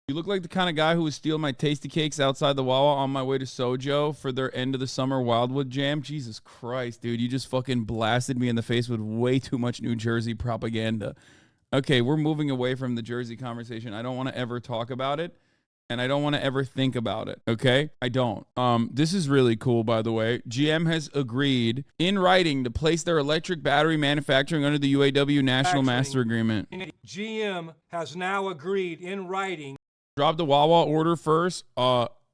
You look like the kind of guy who would steal my tasty cakes outside the Wawa on my way to Sojo for their end of the summer Wildwood Jam. Jesus Christ, dude. You just fucking blasted me in the face with way too much New Jersey propaganda. Okay, we're moving away from the Jersey conversation. I don't want to ever talk about it, and I don't want to ever think about it, okay? I don't. This is really cool, by the way. GM has agreed in writing to place their electric battery manufacturing under the UAW National Master Agreement. GM has now agreed in writing. Drop the Wawa order first.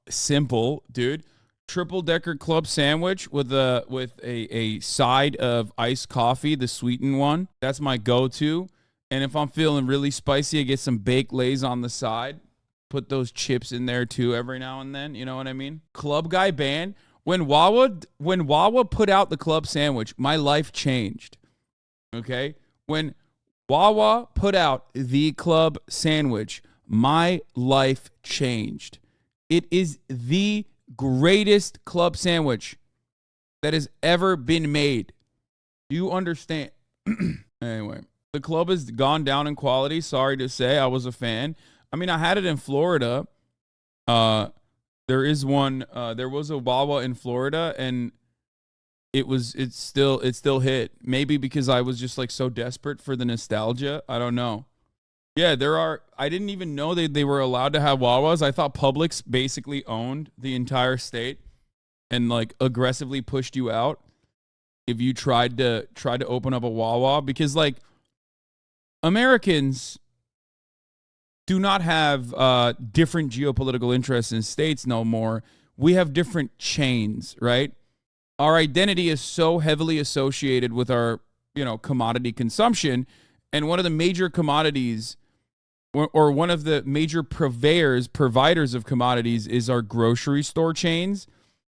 Simple, dude. Triple decker club sandwich with a side of iced coffee, the sweetened one. That's my go-to. And if I'm feeling really spicy, I get some baked lays on the side. Put those chips in there too every now and then. You know what I mean? Club guy band. When Wawa put out the club sandwich, my life changed. Okay? When Wawa put out the club sandwich, my life changed. It is the greatest club sandwich that has ever been made. Do you understand? Anyway, the club has gone down in quality. Sorry to say, I was a fan. I mean, I had it in Florida. There was a Wawa in Florida, and it still hit. Maybe because I was just like so desperate for the nostalgia. I don't know. Yeah, I didn't even know they were allowed to have Wawas. I thought Publix basically owned the entire state and like aggressively pushed you out if you tried to open up a Wawa, because like Americans do not have different geopolitical interests in states no more. We have different chains, right? Our identity is so heavily associated with our, commodity consumption, and one of the major commodities or one of the major providers of commodities is our grocery store chains.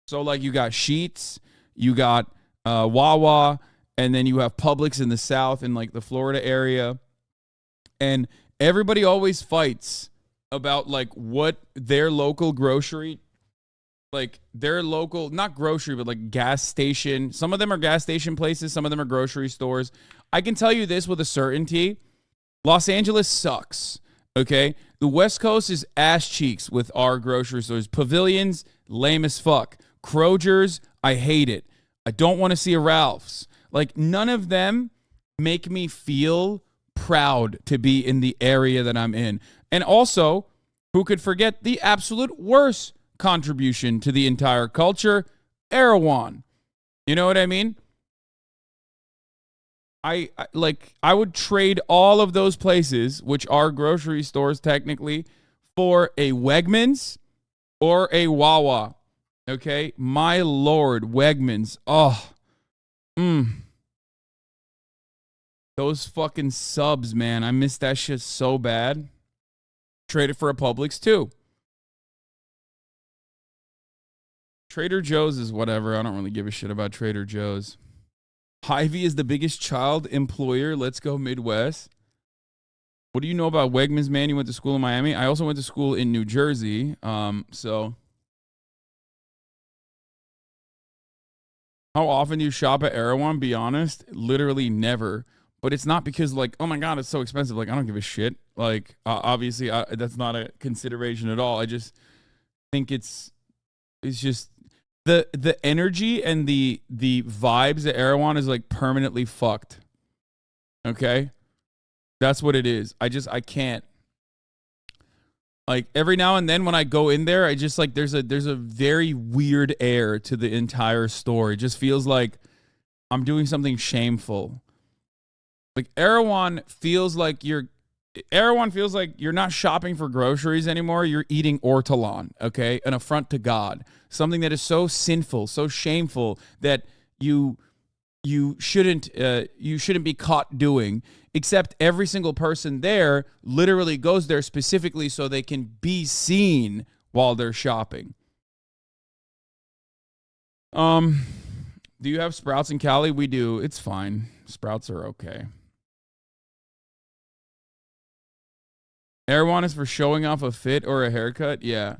So like you got Sheetz, you got Wawa, and then you have Publix in the South in like the Florida area. And everybody always fights about like what their local grocery, like their local, not grocery, but like gas station. Some of them are gas station places. Some of them are grocery stores. I can tell you this with a certainty. Los Angeles sucks. Okay, the West Coast is ass cheeks with our grocery stores. Pavilions, lame as fuck. Kroger's, I hate it. I don't want to see a Ralph's. Like, none of them make me feel proud to be in the area that I'm in. And also, who could forget the absolute worst contribution to the entire culture? Erewhon. You know what I mean? I would trade all of those places, which are grocery stores technically, for a Wegmans or a Wawa. Okay? My Lord, Wegmans. Oh. Those fucking subs, man. I miss that shit so bad. Trade it for a Publix too. Trader Joe's is whatever. I don't really give a shit about Trader Joe's. Hy-Vee is the biggest child employer. Let's go Midwest. What do you know about Wegmans, man? You went to school in Miami. I also went to school in New Jersey. So how often do you shop at Erewhon? Be honest, literally never. But it's not because like, oh my God, it's so expensive. Like, I don't give a shit. Like, obviously, that's not a consideration at all. I just think it's just the energy and the vibes at Erewhon is like permanently fucked. Okay? That's what it is. I can't. Like every now and then when I go in there, I just like there's a very weird air to the entire store. It just feels like I'm doing something shameful. Like Erewhon feels like you're not shopping for groceries anymore. You're eating ortolan, okay? An affront to God. Something that is so sinful, so shameful that you shouldn't be caught doing. Except every single person there literally goes there specifically so they can be seen while they're shopping. Do you have Sprouts in Cali? We do. It's fine. Sprouts are okay. Erewhon is for showing off a fit or a haircut? Yeah.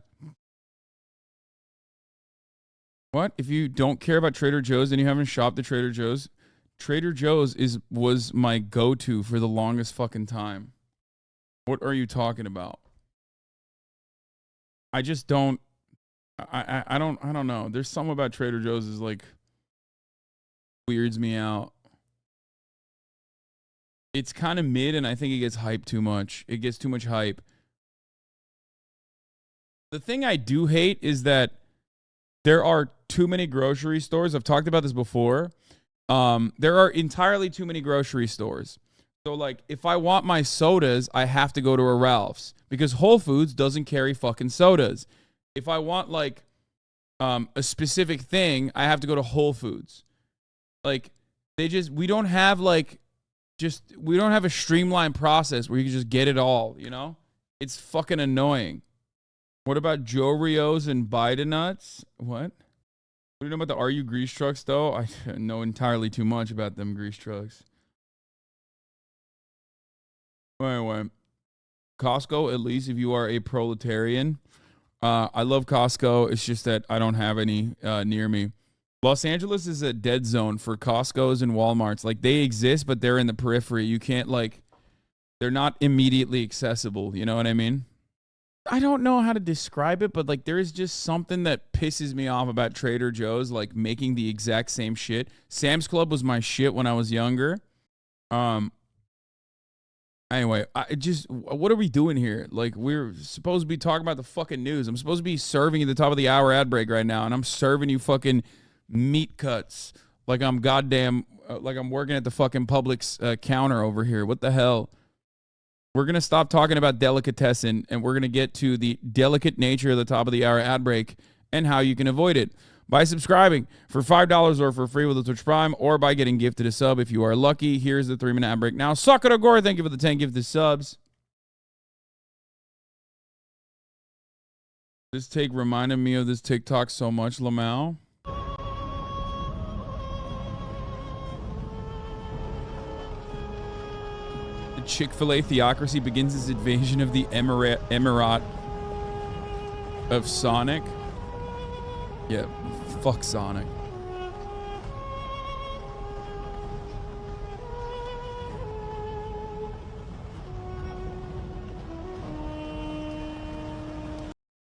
What? If you don't care about Trader Joe's and you haven't shopped at Trader Joe's, Trader Joe's was my go-to for the longest fucking time. What are you talking about? I just don't. I don't know. There's something about Trader Joe's is like weirds me out. It's kind of mid, and I think it gets hyped too much. It gets too much hype. The thing I do hate is that there are too many grocery stores. I've talked about this before. There are entirely too many grocery stores. So, like, if I want my sodas, I have to go to a Ralph's because Whole Foods doesn't carry fucking sodas. If I want, like, a specific thing, I have to go to Whole Foods. Like, we don't have, like, we don't have a streamlined process where you can just get it all, you know? It's fucking annoying. What about Joe Rios and Biden nuts? What? What do you know about the RU grease trucks, though? I know entirely too much about them grease trucks. Anyway, Costco, at least if you are a proletarian. I love Costco. It's just that I don't have any near me. Los Angeles is a dead zone for Costco's and Walmarts. Like, they exist, but they're in the periphery. You can't, like, they're not immediately accessible. You know what I mean? I don't know how to describe it, but, like, there is just something that pisses me off about Trader Joe's, like, making the exact same shit. Sam's Club was my shit when I was younger. Anyway, what are we doing here? Like, we're supposed to be talking about the fucking news. I'm supposed to be serving at the top of the hour ad break right now, and I'm serving you fucking meat cuts like I'm goddamn, like I'm working at the fucking Publix counter over here. What the hell? We're going to stop talking about delicatessen, and we're going to get to the delicate nature of the top of the hour ad break and how you can avoid it by subscribing for $5 or for free with a Twitch Prime, or by getting gifted a sub if you are lucky. Here's the 3-minute ad break now. Suck it, Agora. Thank you for the 10 gifted subs. This take reminded me of this TikTok so much, Lamau. The Chick-fil-A theocracy begins its invasion of the Emirate of Sonic. Yeah, fuck Sonic.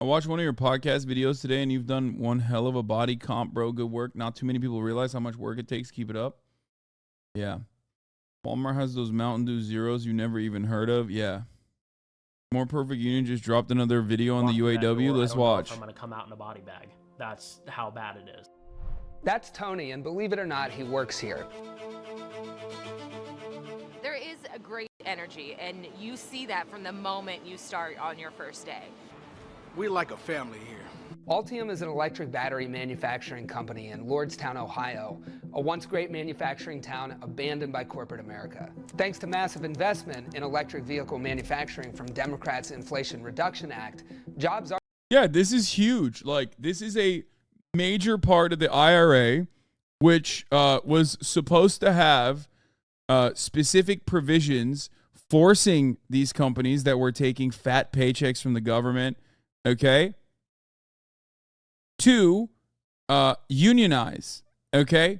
I watched one of your podcast videos today, and you've done one hell of a body comp, bro. Good work. Not too many people realize how much work it takes. Keep it up. Yeah. Walmart has those Mountain Dew Zeros you never even heard of. Yeah. More Perfect Union just dropped another video on the UAW. Let's watch. I'm going to come out in a body bag. That's how bad it is. That's Tony, and believe it or not, he works here. There is a great energy, and you see that from the moment you start on your first day. We're like a family here. Altium is an electric battery manufacturing company in Lordstown, Ohio, a once great manufacturing town abandoned by corporate America. Thanks to massive investment in electric vehicle manufacturing from Democrats' Inflation Reduction Act, jobs are... Yeah, this is huge. Like, this is a major part of the IRA, which was supposed to have specific provisions forcing these companies that were taking fat paychecks from the government, okay, to unionize, okay?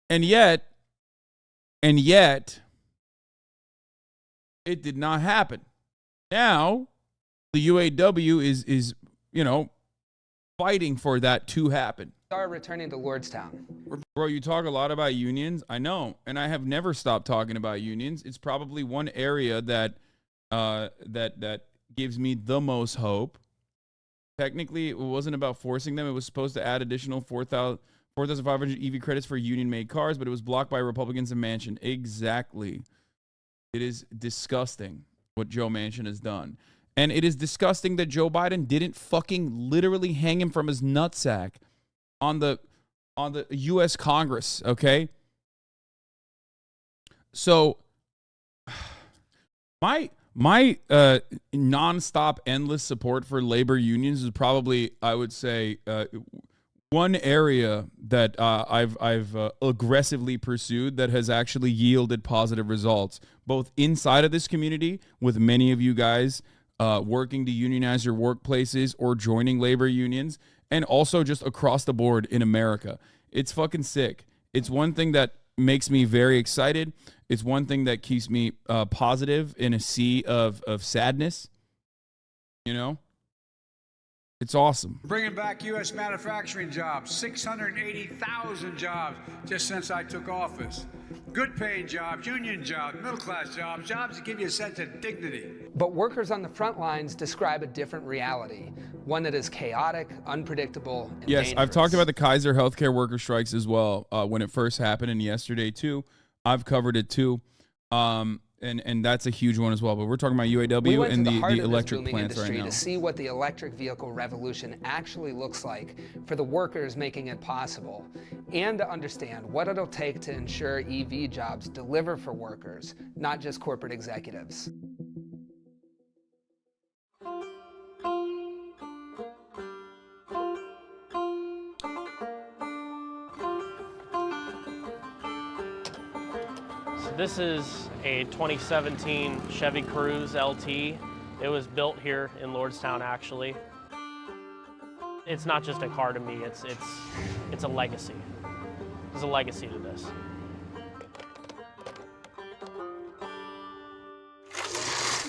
And yet, it did not happen. Now, the UAW is fighting for that to happen. Are returning to Lordstown. Bro, you talk a lot about unions. I know, and I have never stopped talking about unions. It's probably one area that gives me the most hope. Technically, it wasn't about forcing them. It was supposed to add additional 4,500 EV credits for union-made cars, but it was blocked by Republicans in Manchin. Exactly. It is disgusting what Joe Manchin has done. And it is disgusting that Joe Biden didn't fucking literally hang him from his nutsack on the U.S. Congress, okay? So my nonstop, endless support for labor unions is probably, I would say, one area that I've aggressively pursued that has actually yielded positive results, both inside of this community with many of you guys working to unionize your workplaces or joining labor unions, and also just across the board in America. It's fucking sick. It's one thing that makes me very excited. It's one thing that keeps me positive in a sea of sadness. You know? It's awesome. Bringing back U.S. manufacturing jobs, 680,000 jobs just since I took office. Good paying jobs, union jobs, middle class jobs, jobs that give you a sense of dignity. But workers on the front lines describe a different reality, one that is chaotic, unpredictable, and Yes, dangerous. I've talked about the Kaiser healthcare worker strikes as well when it first happened, and yesterday too. I've covered it too. And that's a huge one as well. But we're talking about UAW We went and to the heart of this electric booming plants right industry now. to see what the electric vehicle revolution actually looks like for the workers making it possible, and to understand what it'll take to ensure EV jobs deliver for workers, not just corporate executives. This is a 2017 Chevy Cruze LT. It was built here in Lordstown, actually. It's not just a car to me, it's a legacy. There's a legacy to this.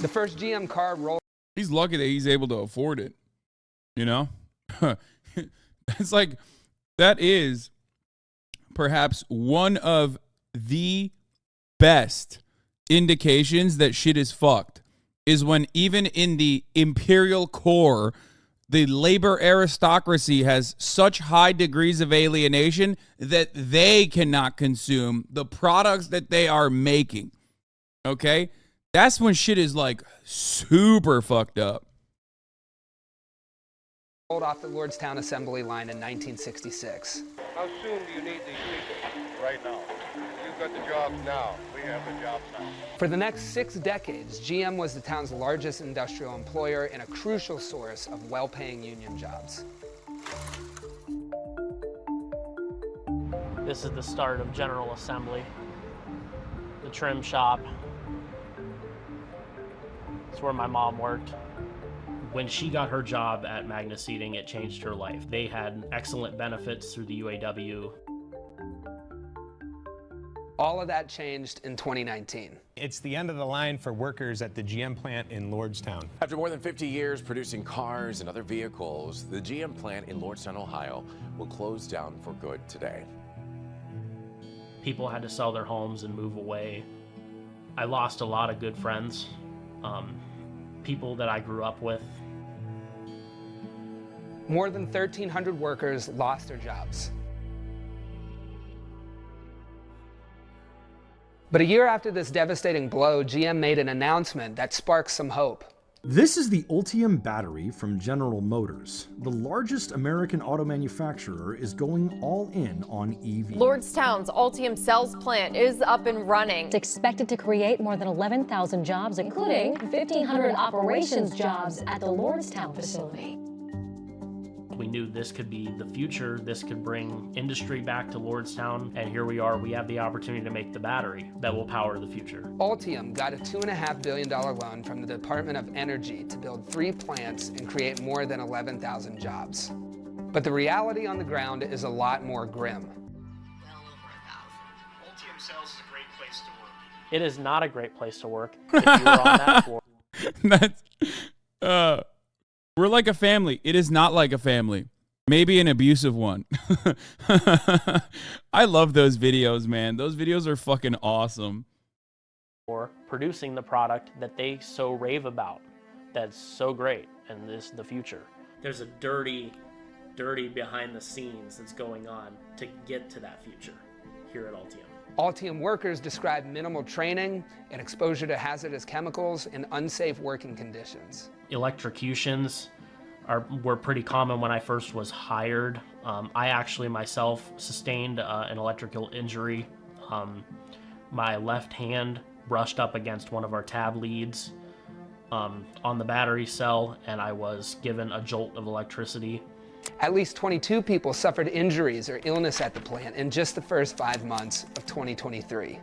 The first GM car rolled. He's lucky that he's able to afford it. You know? It's like, that is perhaps one of the best indications that shit is fucked is when even in the imperial core, the labor aristocracy has such high degrees of alienation that they cannot consume the products that they are making. Okay? That's when shit is like super fucked up. Rolled off the Lordstown assembly line in 1966. How soon do you need these people? Right now. You've got the jobs now. We have the jobs now. For the next 6 decades, GM was the town's largest industrial employer and a crucial source of well-paying union jobs. This is the start of General Assembly, the trim shop. It's where my mom worked. When she got her job at Magna Seating, it changed her life. They had excellent benefits through the UAW. All of that changed in 2019. It's the end of the line for workers at the GM plant in Lordstown. After more than 50 years producing cars and other vehicles, the GM plant in Lordstown, Ohio will close down for good today. People had to sell their homes and move away. I lost a lot of good friends, people that I grew up with. More than 1,300 workers lost their jobs. But a year after this devastating blow, GM made an announcement that sparked some hope. This is the Ultium battery from General Motors. The largest American auto manufacturer is going all in on EV. Lordstown's Ultium cells plant is up and running. It's expected to create more than 11,000 jobs, including 1,500 operations jobs at the Lordstown facility. We knew this could be the future, this could bring industry back to Lordstown, and here we are, we have the opportunity to make the battery that will power the future. Ultium got a $2.5 billion loan from the Department of Energy to build 3 plants and create more than 11,000 jobs. But the reality on the ground is a lot more grim. Well over 1,000. Ultium Cells is a great place to work. It is not a great place to work if you were on that floor. That's, we're like a family. It is not like a family. Maybe an abusive one. I love those videos, man. Those videos are fucking awesome. Or producing the product that they so rave about. That's so great, and this is the future. There's a dirty behind the scenes that's going on to get to that future here at Ultium. Ultium workers describe minimal training and exposure to hazardous chemicals and unsafe working conditions. Electrocutions were pretty common when I first was hired. I actually myself sustained an electrical injury. My left hand brushed up against one of our tab leads on the battery cell, and I was given a jolt of electricity. At least 22 people suffered injuries or illness at the plant in just the first 5 months of 2023.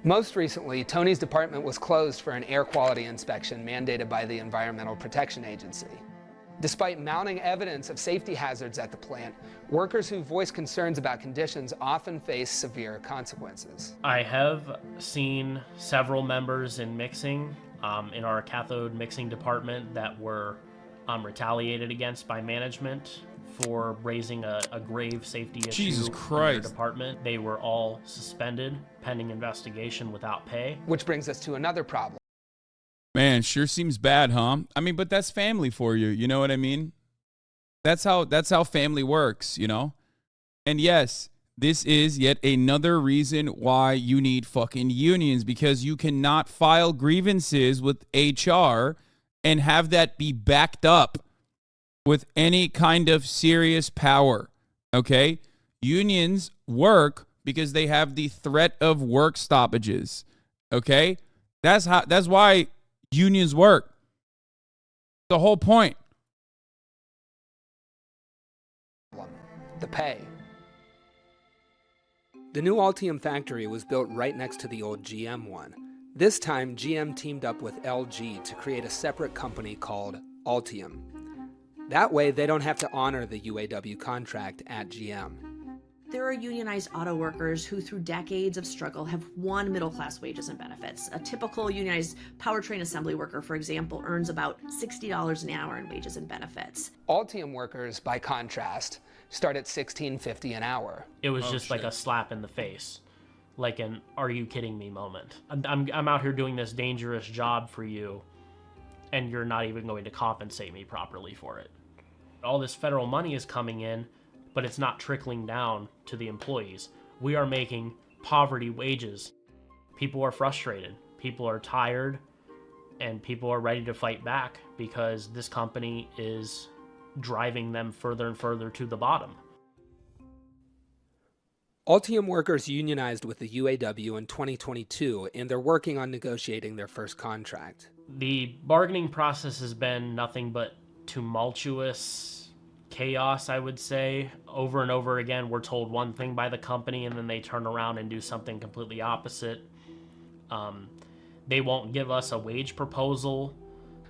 Most recently, Tony's department was closed for an air quality inspection mandated by the Environmental Protection Agency. Despite mounting evidence of safety hazards at the plant, workers who voice concerns about conditions often face severe consequences. I have seen several members in mixing in our cathode mixing department that were retaliated against by management for raising a grave safety issue Jesus in their Christ. department. They were all suspended pending investigation without pay. Which brings us to another problem. Man, sure seems bad, huh? I mean, but that's family for you. You know what I mean? That's how family works, you know? And yes, this is yet another reason why you need fucking unions, because you cannot file grievances with HR and have that be backed up with any kind of serious power, okay? Unions work because they have the threat of work stoppages, okay? That's why unions work. The whole point. The pay. The new Altium factory was built right next to the old GM one. This time, GM teamed up with LG to create a separate company called Altium. That way, they don't have to honor the UAW contract at GM. There are unionized auto workers who, through decades of struggle, have won middle-class wages and benefits. A typical unionized powertrain assembly worker, for example, earns about $60 an hour in wages and benefits. Altium workers, by contrast, start at $16.50 an hour. It was just like a slap in the face, like an "are you kidding me" moment. I'm out here doing this dangerous job for you, and you're not even going to compensate me properly for it. All this federal money is coming in, but it's not trickling down to the employees. We are making poverty wages. People are frustrated. People are tired, and people are ready to fight back because this company is driving them further and further to the bottom. Altium workers unionized with the UAW in 2022, and they're working on negotiating their first contract. The bargaining process has been nothing but tumultuous chaos, I would say. Over and over again, we're told one thing by the company, and then they turn around and do something completely opposite. They won't give us a wage proposal.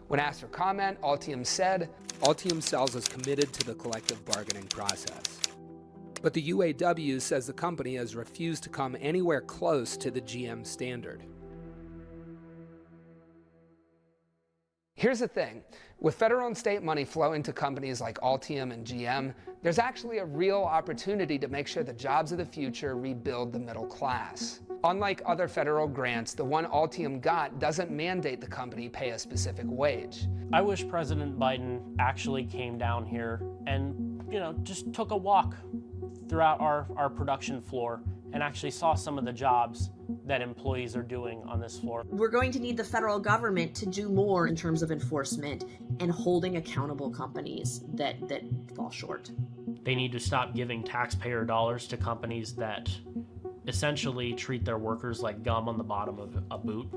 When asked for comment, Altium said, Altium Cells is committed to the collective bargaining process. But the UAW says the company has refused to come anywhere close to the GM standard. Here's the thing. With federal and state money flowing to companies like Altium and GM, there's actually a real opportunity to make sure the jobs of the future rebuild the middle class. Unlike other federal grants, the one Altium got doesn't mandate the company pay a specific wage. I wish President Biden actually came down here and, just took a walk throughout our production floor and actually saw some of the jobs that employees are doing on this floor. We're going to need the federal government to do more in terms of enforcement and holding accountable companies that fall short. They need to stop giving taxpayer dollars to companies that essentially treat their workers like gum on the bottom of a boot.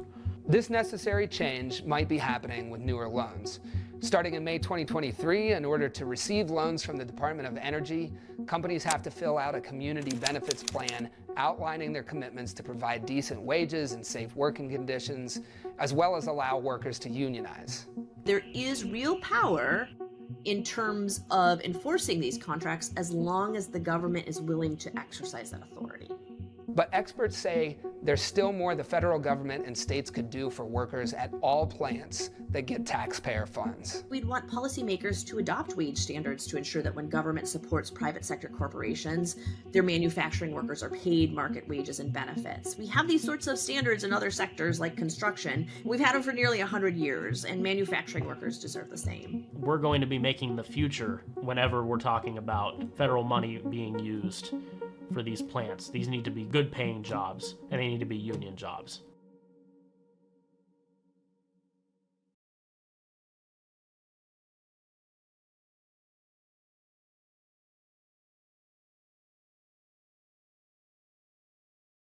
This necessary change might be happening with newer loans. Starting in May 2023, in order to receive loans from the Department of Energy, companies have to fill out a community benefits plan outlining their commitments to provide decent wages and safe working conditions, as well as allow workers to unionize. There is real power in terms of enforcing these contracts as long as the government is willing to exercise that authority. But experts say there's still more the federal government and states could do for workers at all plants that get taxpayer funds. We'd want policymakers to adopt wage standards to ensure that when government supports private sector corporations, their manufacturing workers are paid market wages and benefits. We have these sorts of standards in other sectors like construction. We've had them for nearly 100 years, and manufacturing workers deserve the same. We're going to be making the future whenever we're talking about federal money being used for these plants. These need to be good paying jobs, and they need to be union jobs.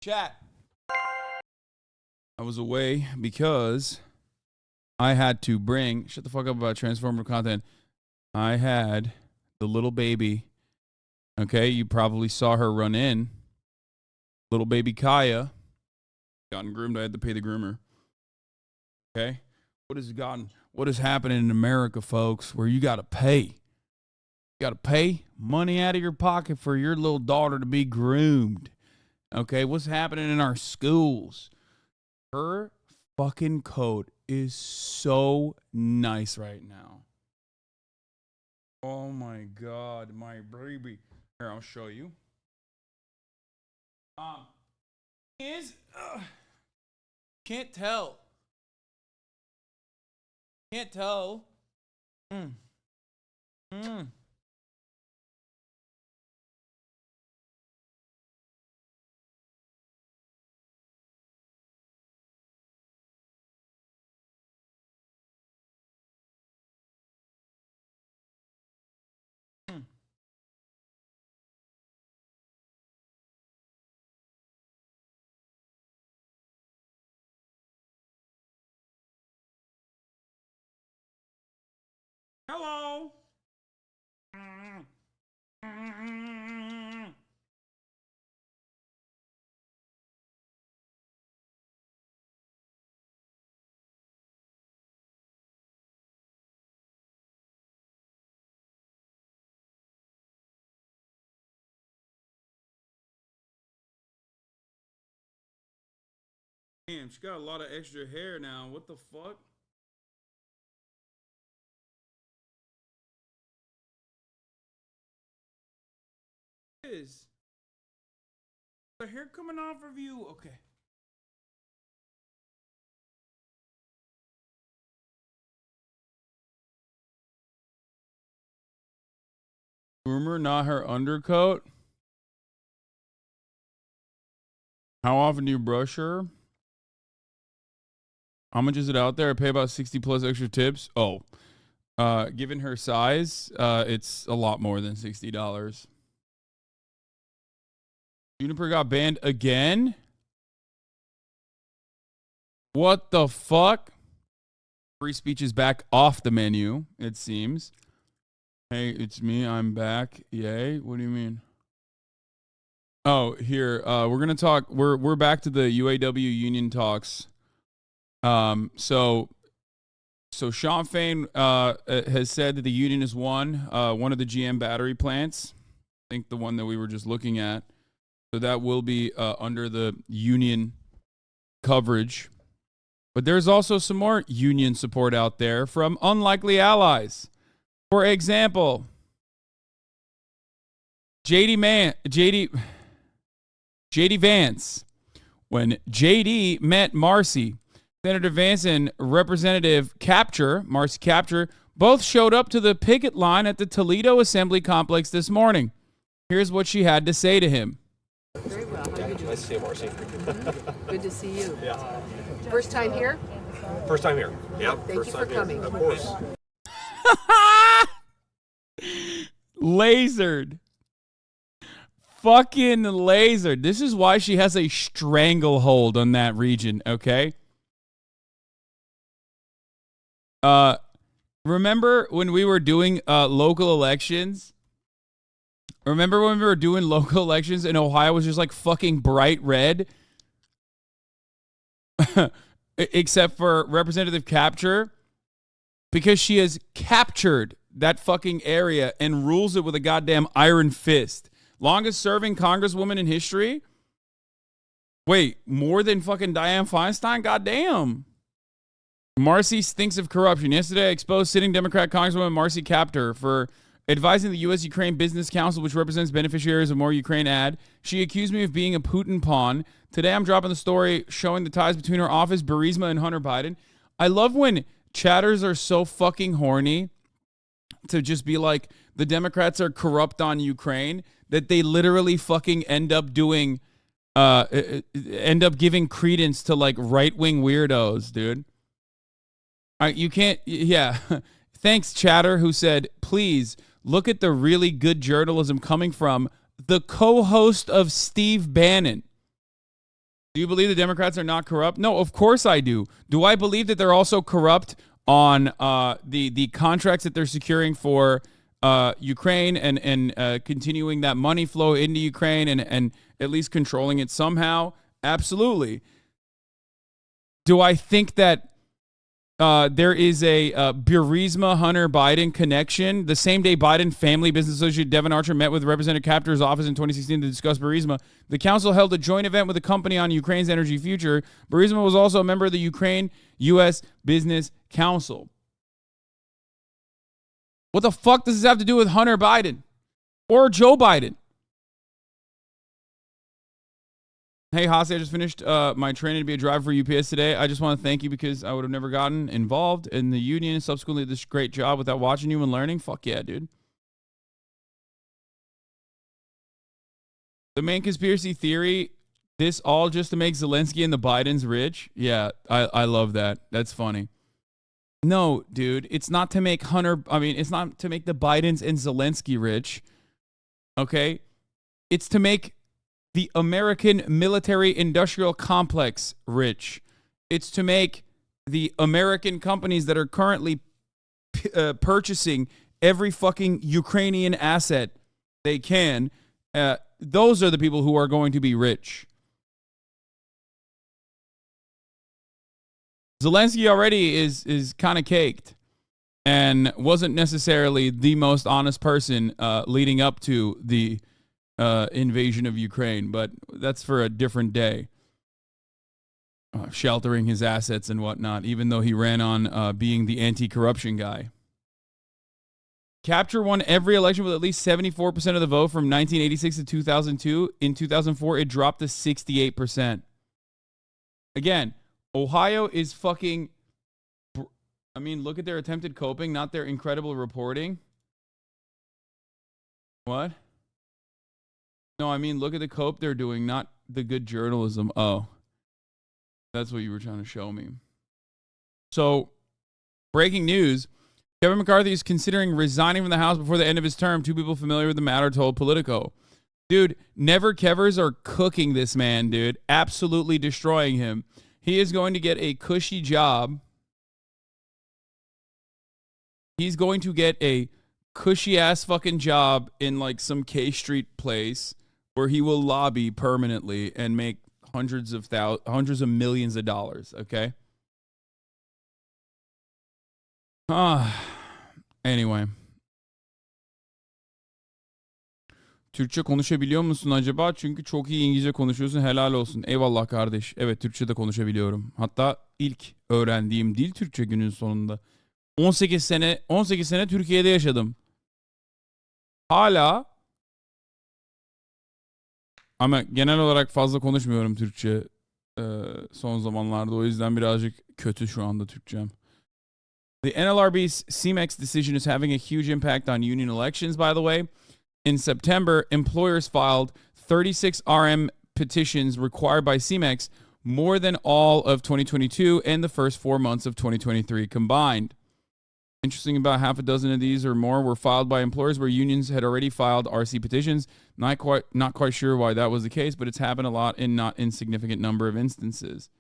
Chat. I was away because I had to bring, shut the fuck up about transformative content. I had the little baby. Okay, you probably saw her run in. Little baby Kaya. Gotten groomed. I had to pay the groomer. Okay? What is happening in America, folks, where you got to pay? You got to pay money out of your pocket for your little daughter to be groomed. Okay, what's happening in our schools? Her fucking code is so nice right now. Oh my God, my baby. Here, I'll show you. Can't tell. Can't tell. Hello. Damn, she got a lot of extra hair now. What the fuck? Is the hair coming off of you? Okay. Rumor, not her undercoat. How often do you brush her? How much is it out there? I pay about 60 plus extra tips. Oh, given her size, it's a lot more than $60. Juniper got banned again? What the fuck? Free speech is back off the menu, it seems. Hey, it's me. I'm back. Yay. What do you mean? Oh, here. We're gonna talk. We're back to the UAW union talks. So Sean Fain has said that the union has won one of the GM battery plants. I think the one that we were just looking at. So that will be under the union coverage. But there's also some more union support out there from unlikely allies. For example, JD Vance. When JD met Marcy, Senator Vance and Representative Marcy Capture, both showed up to the picket line at the Toledo Assembly Complex this morning. Here's what she had to say to him. Very well. How are you doing? Nice to see you, Marcy. Good to see you. Yeah. First time here? First time here. Yep. Thank you for coming. Of course. Lasered. Fucking lasered. This is why she has a stranglehold on that region, okay? Remember when we were doing local elections? Remember when we were doing local elections and Ohio was just like fucking bright red? Except for Representative Capture, because she has captured that fucking area and rules it with a goddamn iron fist. Longest serving congresswoman in history? Wait, more than fucking Dianne Feinstein? Goddamn. Marcy stinks of corruption. Yesterday, I exposed sitting Democrat Congresswoman Marcy Captor for advising the U.S.-Ukraine Business Council, which represents beneficiaries of more Ukraine aid. She accused me of being a Putin pawn. Today, I'm dropping the story showing the ties between her office, Burisma, and Hunter Biden. I love when chatters are so fucking horny to just be like, the Democrats are corrupt on Ukraine, that they literally fucking end up giving credence to like right-wing weirdos, dude. You can't, yeah. Thanks, Chatter, who said, please look at the really good journalism coming from the co-host of Steve Bannon. Do you believe the Democrats are not corrupt? No, of course I do. Do I believe that they're also corrupt on the contracts that they're securing for Ukraine and continuing that money flow into Ukraine and at least controlling it somehow? Absolutely. Do I think that There is a Burisma Hunter Biden connection. The same day Biden family business associate Devin Archer met with Representative Kaptur's office in 2016 to discuss Burisma, the council held a joint event with the company on Ukraine's energy future. Burisma was also a member of the Ukraine-U.S. Business Council. What the fuck does this have to do with Hunter Biden or Joe Biden? Hey, Hase, I just finished my training to be a driver for UPS today. I just want to thank you because I would have never gotten involved in the union. Subsequently, this great job without watching you and learning. Fuck yeah, dude. The main conspiracy theory, this all just to make Zelensky and the Bidens rich. Yeah, I love that. That's funny. No, dude, it's not to make it's not to make the Bidens and Zelensky rich. Okay? It's to make the American military industrial complex rich. It's to make the American companies that are currently purchasing every fucking Ukrainian asset they can. Those are the people who are going to be rich. Zelensky already is kind of caked and wasn't necessarily the most honest person leading up to the invasion of Ukraine, but that's for a different day. Sheltering his assets and whatnot, even though he ran on being the anti-corruption guy. Capture won every election with at least 74% of the vote from 1986 to 2002. In 2004, it dropped to 68%. Again, Ohio is fucking... I mean, look at their attempted coping, not their incredible reporting. What? No, I mean, look at the cope they're doing, not the good journalism. Oh. That's what you were trying to show me. So, breaking news. Kevin McCarthy is considering resigning from the House before the end of his term. Two people familiar with the matter told Politico. Dude, Never Kevers are cooking this man, dude. Absolutely destroying him. He is going to get a cushy job. He's going to get a cushy-ass fucking job in, like, some K Street place where he will lobby permanently and make hundreds of millions of dollars, okay? Anyway. Türkçe konuşabiliyor musun acaba? Çünkü çok iyi İngilizce konuşuyorsun. Helal olsun. Eyvallah kardeş. Evet, Türkçe de konuşabiliyorum. Hatta ilk öğrendiğim dil Türkçe günün sonunda. 18 sene Türkiye'de yaşadım. Hala ama genel olarak fazla konuşmuyorum Türkçe son zamanlarda. O yüzden birazcık kötü şu anda Türkçem. The NLRB's CMEX decision is having a huge impact on union elections, by the way. In September, employers filed 36 RM petitions required by CMEX, more than all of 2022 and the first 4 months of 2023 combined. Interesting, about half a dozen of these or more were filed by employers where unions had already filed RC petitions. Not quite sure why that was the case, but it's happened a lot in not insignificant number of instances.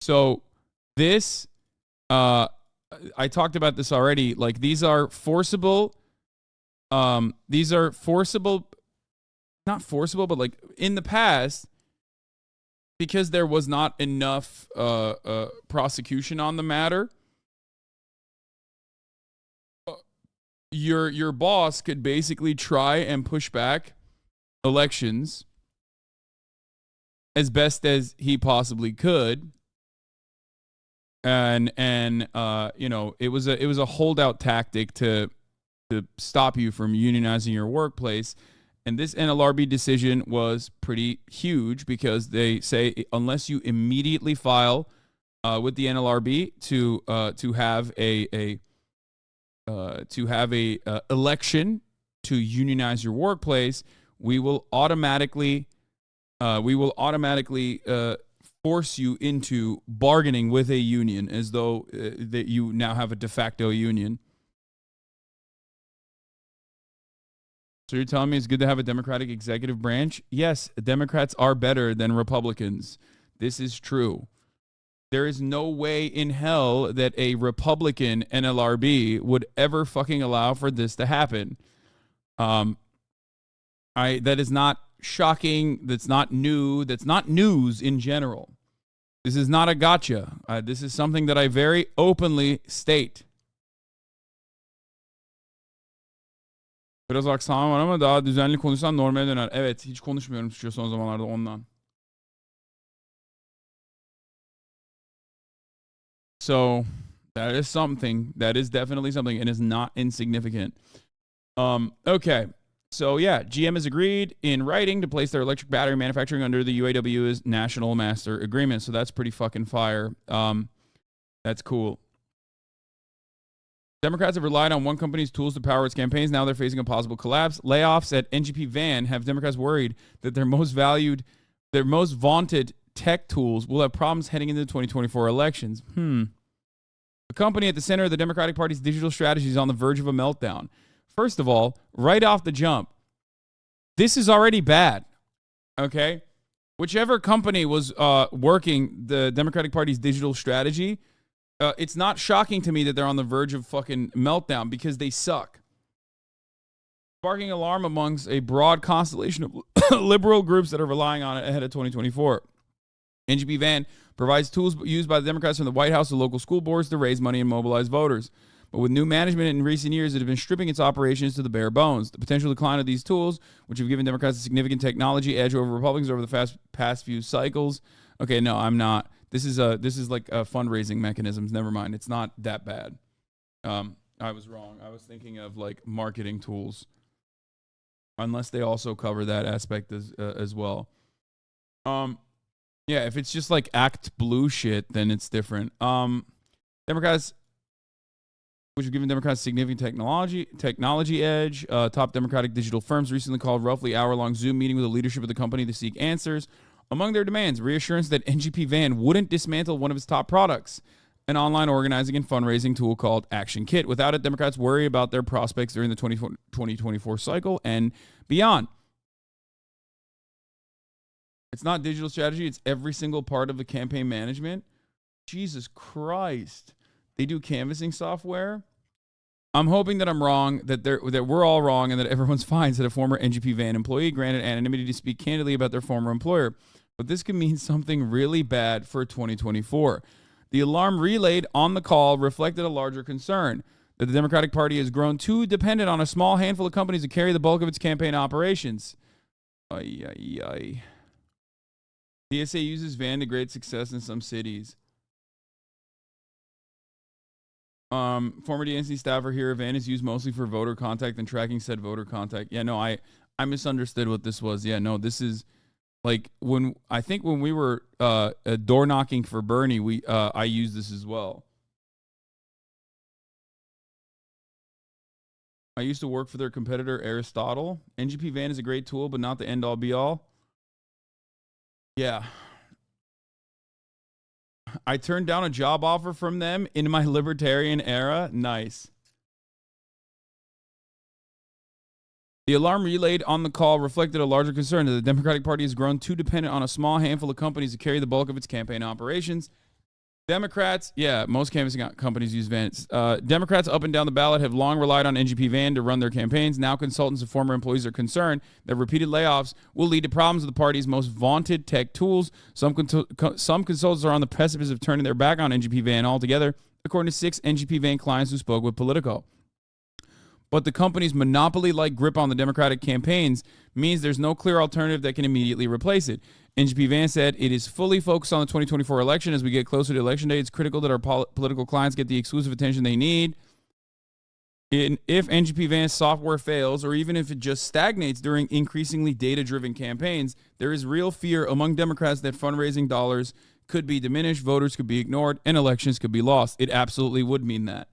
So this, I talked about this already. Like, these are forcible, not forcible, but like in the past, because there was not enough prosecution on the matter, your boss could basically try and push back elections as best as he possibly could. And you know, it was a holdout tactic to stop you from unionizing your workplace. And this NLRB decision was pretty huge because they say unless you immediately file with the NLRB to have a election to unionize your workplace, we will automatically force you into bargaining with a union as though that you now have a de facto union. So you're telling me it's good to have a Democratic executive branch? Yes, Democrats are better than Republicans. This is true. There is no way in hell that a Republican NLRB would ever fucking allow for this to happen. That is not shocking. That's not new. That's not news in general. This is not a gotcha. This is something that I very openly state. Biraz aksanım var ama daha düzenli konuşsan normale döner. Evet, hiç konuşmuyorum şu son zamanlarda ondan. So, that is something. That is definitely something and is not insignificant. Okay. So, yeah, GM has agreed in writing to place their electric battery manufacturing under the UAW's National Master Agreement. So, that's pretty fucking fire. That's cool. Democrats have relied on one company's tools to power its campaigns. Now they're facing a possible collapse. Layoffs at NGP Van have Democrats worried that their most vaunted tech tools will have problems heading into the 2024 elections. The company at the center of the Democratic Party's digital strategy is on the verge of a meltdown. First of all, right off the jump, this is already bad. Okay? Whichever company was working the Democratic Party's digital strategy, it's not shocking to me that they're on the verge of fucking meltdown because they suck. Sparking alarm amongst a broad constellation of liberal groups that are relying on it ahead of 2024. NGP Van provides tools used by the Democrats from the White House to local school boards to raise money and mobilize voters. But with new management in recent years, it has been stripping its operations to the bare bones. The potential decline of these tools, which have given Democrats a significant technology edge over Republicans over the past few cycles. Okay, no, I'm not. This is like fundraising mechanisms. Never mind. It's not that bad. I was wrong. I was thinking of like marketing tools. Unless they also cover that aspect as well. Yeah, if it's just like Act Blue shit, then it's different. Democrats, which have given Democrats significant technology edge. Top Democratic digital firms recently called roughly hour-long Zoom meeting with the leadership of the company to seek answers. Among their demands, reassurance that NGP Van wouldn't dismantle one of its top products, an online organizing and fundraising tool called Action Kit. Without it, Democrats worry about their prospects during the 2024 cycle and beyond. It's not digital strategy. It's every single part of the campaign management. Jesus Christ. They do canvassing software. I'm hoping that I'm wrong, that we're all wrong, and that everyone's fine, said a former NGP Van employee granted anonymity to speak candidly about their former employer. But this could mean something really bad for 2024. The alarm relayed on the call reflected a larger concern, that the Democratic Party has grown too dependent on a small handful of companies to carry the bulk of its campaign operations. DSA uses Van to great success in some cities. Former DNC staffer here, Van is used mostly for voter contact and tracking said voter contact. Yeah, no, I misunderstood what this was. Yeah, no, this is like when we were door knocking for Bernie, I used this as well. I used to work for their competitor Aristotle. NGP Van is a great tool, but not the end all be all. Yeah. I turned down a job offer from them in my libertarian era. Nice. The alarm relayed on the call reflected a larger concern that the Democratic Party has grown too dependent on a small handful of companies to carry the bulk of its campaign operations. Democrats, yeah, most canvassing companies use Vans. Democrats up and down the ballot have long relied on NGP Van to run their campaigns. Now consultants and former employees are concerned that repeated layoffs will lead to problems with the party's most vaunted tech tools. Some consultants are on the precipice of turning their back on NGP Van altogether, according to 6 NGP Van clients who spoke with Politico. But the company's monopoly-like grip on the Democratic campaigns means there's no clear alternative that can immediately replace it. NGP Van said it is fully focused on the 2024 election. As we get closer to election day, it's critical that our political clients get the exclusive attention they need. If NGP Van's software fails, or even if it just stagnates during increasingly data-driven campaigns, there is real fear among Democrats that fundraising dollars could be diminished, voters could be ignored, and elections could be lost. It absolutely would mean that.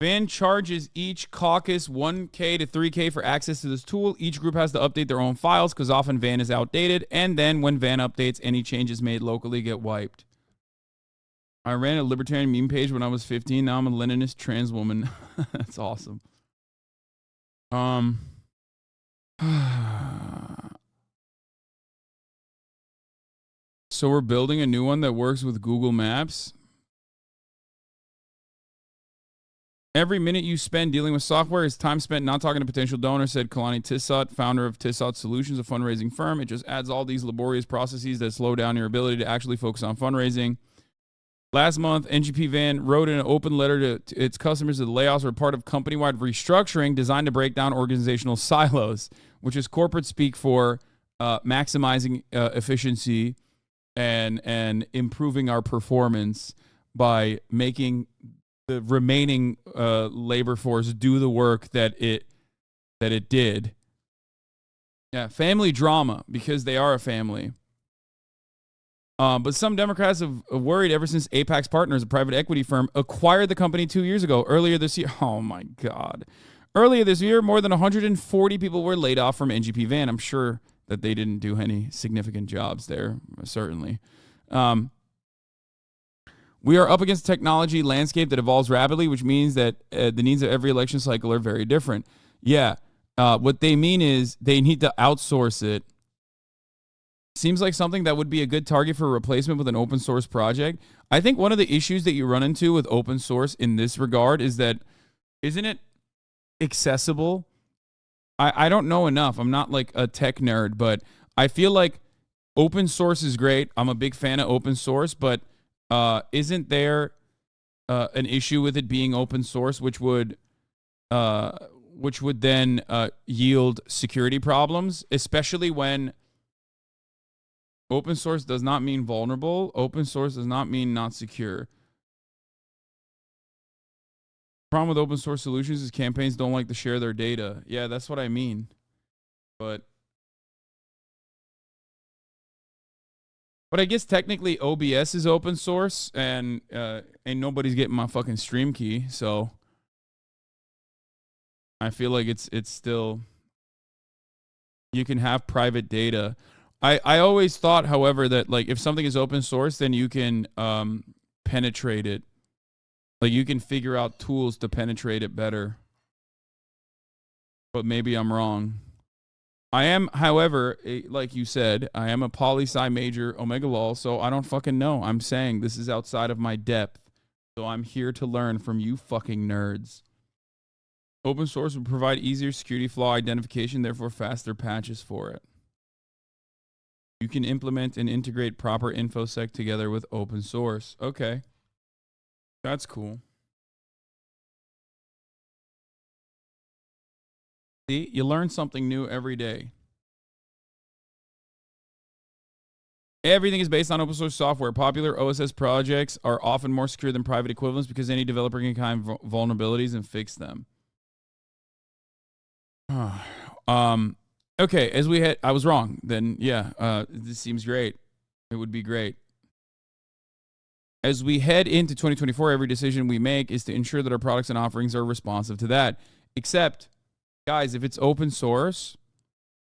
Van charges each caucus $1K to $3K for access to this tool. Each group has to update their own files because often Van is outdated. And then when Van updates, any changes made locally get wiped. I ran a libertarian meme page when I was 15. Now I'm a Leninist trans woman. That's awesome. So we're building a new one that works with Google Maps. Every minute you spend dealing with software is time spent not talking to potential donors, said Kalani Tissot, founder of Tissot Solutions, a fundraising firm. It just adds all these laborious processes that slow down your ability to actually focus on fundraising. Last month, NGP Van wrote in an open letter to its customers that the layoffs were part of company-wide restructuring designed to break down organizational silos, which is corporate speak for maximizing efficiency and improving our performance by making the remaining labor force do the work that it did. Yeah, family drama, because they are a family. But some Democrats have worried ever since Apex Partners, a private equity firm, acquired the company 2 years ago. Earlier this year, oh my God. Earlier this year, more than 140 people were laid off from NGP Van. I'm sure that they didn't do any significant jobs there, certainly. We are up against a technology landscape that evolves rapidly, which means that the needs of every election cycle are very different. Yeah, what they mean is they need to outsource it. Seems like something that would be a good target for replacement with an open source project. I think one of the issues that you run into with open source in this regard is that, isn't it accessible? I don't know enough. I'm not like a tech nerd, but I feel like open source is great. I'm a big fan of open source, but isn't there an issue with it being open source, which would then yield security problems, especially when open source does not mean vulnerable. Open source does not mean not secure. Problem with open source solutions is campaigns don't like to share their data. Yeah, that's what I mean. But I guess technically OBS is open source, and ain't nobody's getting my fucking stream key, so I feel like it's still, you can have private data. I always thought, however, that like if something is open source, then you can penetrate it. Like you can figure out tools to penetrate it better. But maybe I'm wrong. I am, however, like you said, I am a poli-sci major, Omega Law, so I don't fucking know. I'm saying this is outside of my depth. So I'm here to learn from you fucking nerds. Open source would provide easier security flaw identification, therefore faster patches for it. You can implement and integrate proper InfoSec together with open source. Okay. That's cool. See, you learn something new every day. Everything is based on open source software. Popular OSS projects are often more secure than private equivalents because any developer can find vulnerabilities and fix them. Okay, as we had, I was wrong. Then yeah, this seems great. It would be great. As we head into 2024, every decision we make is to ensure that our products and offerings are responsive to that. Except, guys, if it's open source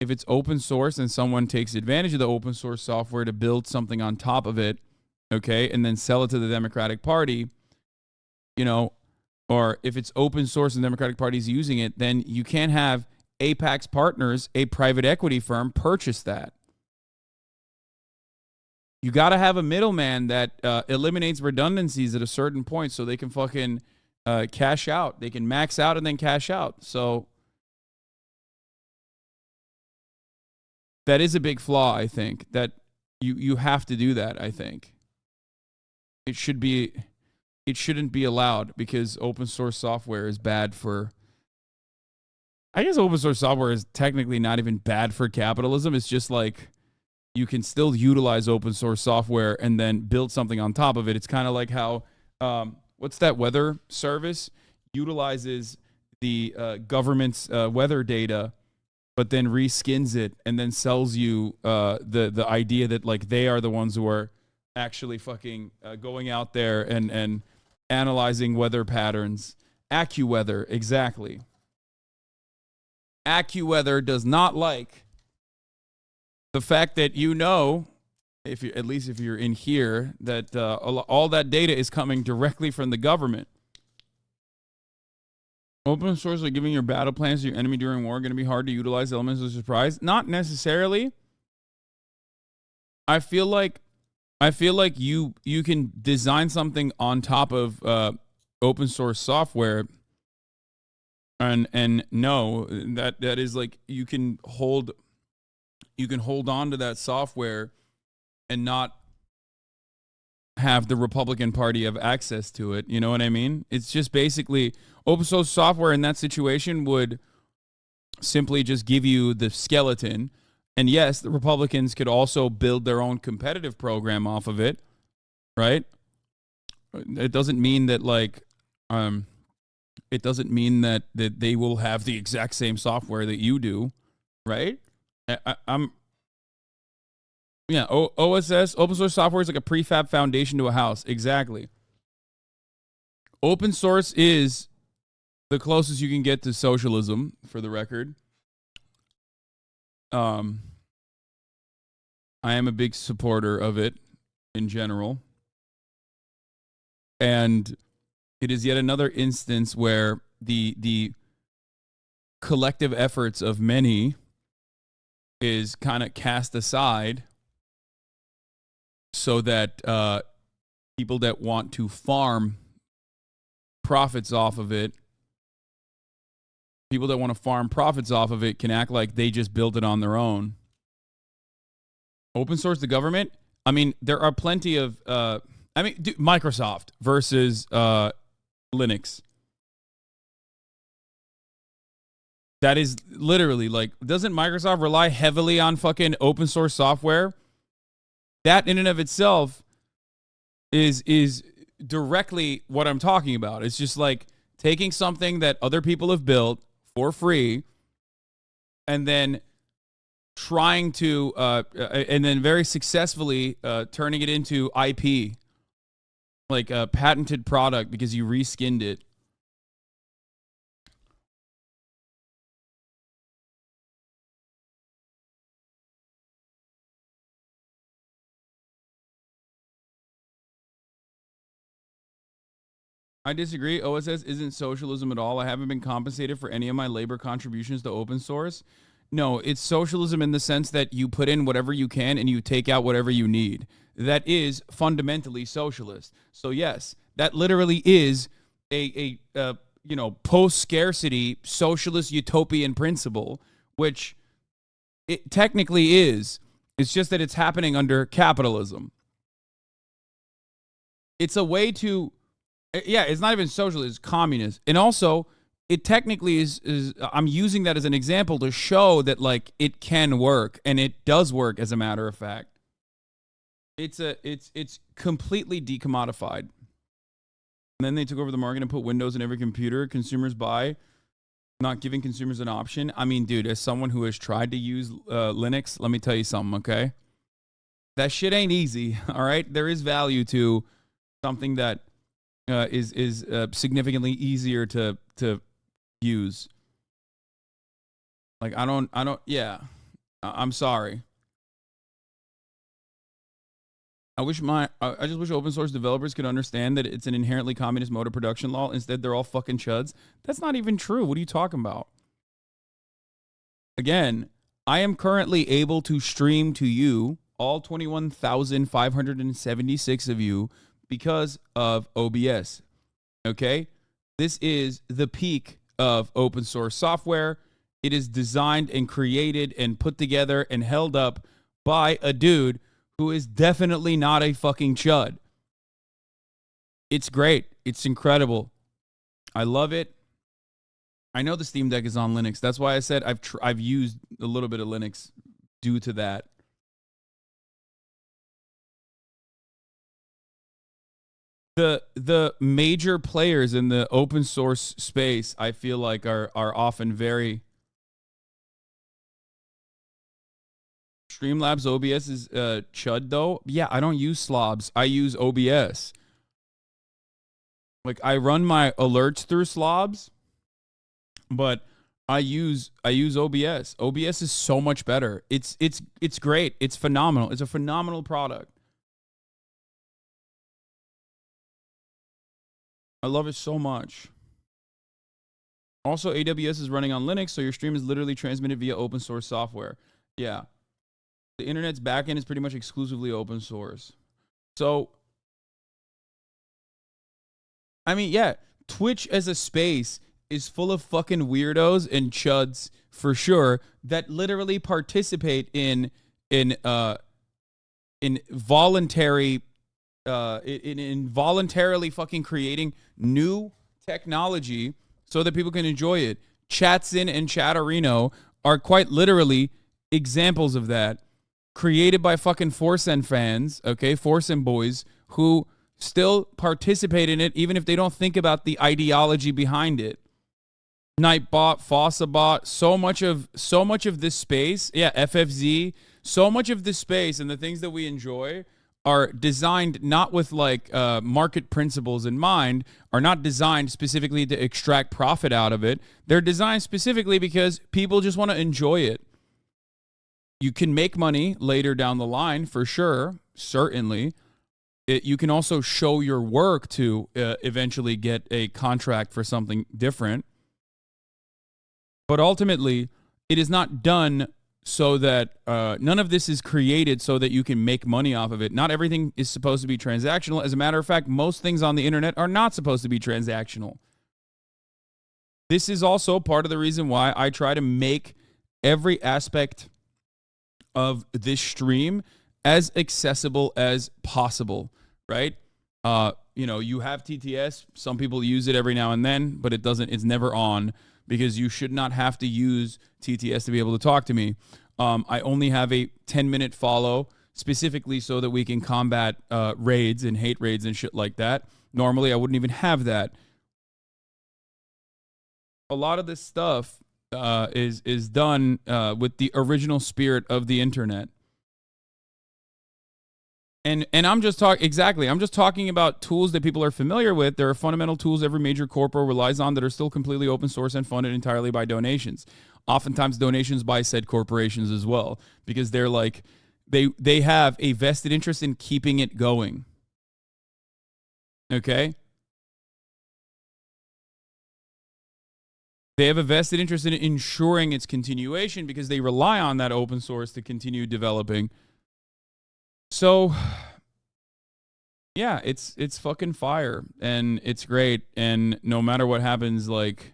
and someone takes advantage of the open source software to build something on top of it, okay, and then sell it to the Democratic Party, you know, or if it's open source and the Democratic Party is using it, then you can't have Apex Partners, a private equity firm, purchase that. You got to have a middleman that eliminates redundancies at a certain point so they can fucking cash out. They can max out and then cash out. So that is a big flaw, I think, that you have to do that, I think. It shouldn't be allowed because open source software is bad for, I guess open source software is technically not even bad for capitalism. It's just like you can still utilize open source software and then build something on top of it. It's kind of like how, what's that weather service? Utilizes the government's weather data, but then reskins it and then sells you the idea that like they are the ones who are actually fucking going out there and analyzing weather patterns. AccuWeather, exactly. AccuWeather does not like the fact that at least if you're in here, that all that data is coming directly from the government. Open source, like giving your battle plans to your enemy during war, going to be hard to utilize elements of surprise? Not necessarily. I feel like you can design something on top of open source software And no, that is like you can hold on to that software and not have the Republican Party have access to it. You know what I mean? It's just basically open source software in that situation would simply just give you the skeleton. And yes, the Republicans could also build their own competitive program off of it, right? It doesn't mean that it doesn't mean that they will have the exact same software that you do, right? OSS, open source software is like a prefab foundation to a house. Exactly. Open source is the closest you can get to socialism, for the record. I am a big supporter of it in general. And it is yet another instance where the collective efforts of many is kind of cast aside so that people that want to farm profits off of it, can act like they just built it on their own. Open source the government? I mean, there are plenty of... Microsoft versus Linux. That is literally like, doesn't Microsoft rely heavily on fucking open source software? That in and of itself is directly what I'm talking about. It's just like taking something that other people have built for free and then trying to, and then very successfully turning it into IP. Like a patented product because you reskinned it. I disagree. OSS isn't socialism at all. I haven't been compensated for any of my labor contributions to open source. No, it's socialism in the sense that you put in whatever you can and you take out whatever you need. That is fundamentally socialist. So yes, that literally is a post-scarcity socialist utopian principle, which it technically is. It's just that it's happening under capitalism. It's a way to... Yeah, it's not even socialist, it's communist. And also, it technically is I'm using that as an example to show that like it can work, and it does work as a matter of fact. It's completely decommodified. And then they took over the market and put Windows in every computer consumers buy, not giving consumers an option. I mean, dude, as someone who has tried to use Linux, let me tell you something, okay? That shit ain't easy, all right? There is value to something that is significantly easier to use. Like I'm sorry. I just wish open source developers could understand that it's an inherently communist mode of production law. Instead, they're all fucking chuds. That's not even true. What are you talking about? Again, I am currently able to stream to you, all 21,576 of you, because of OBS. Okay? This is the peak of open source software. It is designed and created and put together and held up by a dude who is definitely not a fucking chud. It's great. It's incredible. I love it. I know the Steam Deck is on Linux. That's why I said I've used a little bit of Linux due to that. The major players in the open source space, I feel like, are often very... Streamlabs OBS is chud though. Yeah, I don't use slobs. I use OBS. Like I run my alerts through slobs, but I use OBS. OBS is so much better. It's great. It's phenomenal. It's a phenomenal product. I love it so much. Also, AWS is running on Linux, so your stream is literally transmitted via open source software. Yeah. The internet's backend is pretty much exclusively open source. So, I mean, yeah, Twitch as a space is full of fucking weirdos and chuds for sure that literally participate in involuntarily fucking creating new technology so that people can enjoy it. Chatsin and Chatterino are quite literally examples of that, created by fucking Forsen fans, okay, Forsen boys, who still participate in it even if they don't think about the ideology behind it. Nightbot, Fossabot, so much of this space, FFZ, so much of this space and the things that we enjoy are designed not with like market principles in mind, are not designed specifically to extract profit out of it. They're designed specifically because people just want to enjoy it. You can make money later down the line for sure, certainly. You can also show your work to eventually get a contract for something different. But ultimately, it is not done so that none of this is created so that you can make money off of it. Not everything is supposed to be transactional. As a matter of fact, most things on the internet are not supposed to be transactional. This is also part of the reason why I try to make every aspect of this stream as accessible as possible, right? You have TTS. Some people use it every now and then, but it's never on, because you should not have to use TTS to be able to talk to me. I only have a 10-minute follow specifically so that we can combat raids and hate raids and shit like that. Normally, I wouldn't even have that. A lot of this stuff is done with the original spirit of the internet. And I'm just I'm just talking about tools that people are familiar with. There are fundamental tools every major corpo relies on that are still completely open source and funded entirely by donations. Oftentimes donations by said corporations as well, because they're like, they have a vested interest in keeping it going. Okay? They have a vested interest in ensuring its continuation because they rely on that open source to continue developing. So, yeah, it's fucking fire, and it's great, and no matter what happens, like,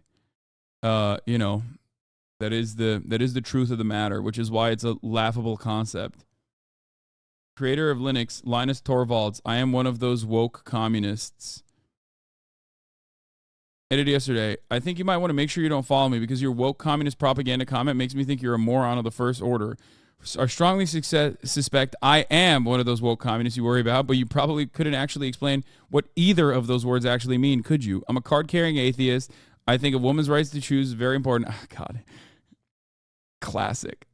that is the truth of the matter, which is why it's a laughable concept. Creator of Linux, Linus Torvalds, I am one of those woke communists. Edited yesterday, I think you might want to make sure you don't follow me because your woke communist propaganda comment makes me think you're a moron of the first order. I strongly suspect I am one of those woke communists you worry about, but you probably couldn't actually explain what either of those words actually mean, could you? I'm a card-carrying atheist. I think a woman's rights to choose is very important. Oh, God. Classic.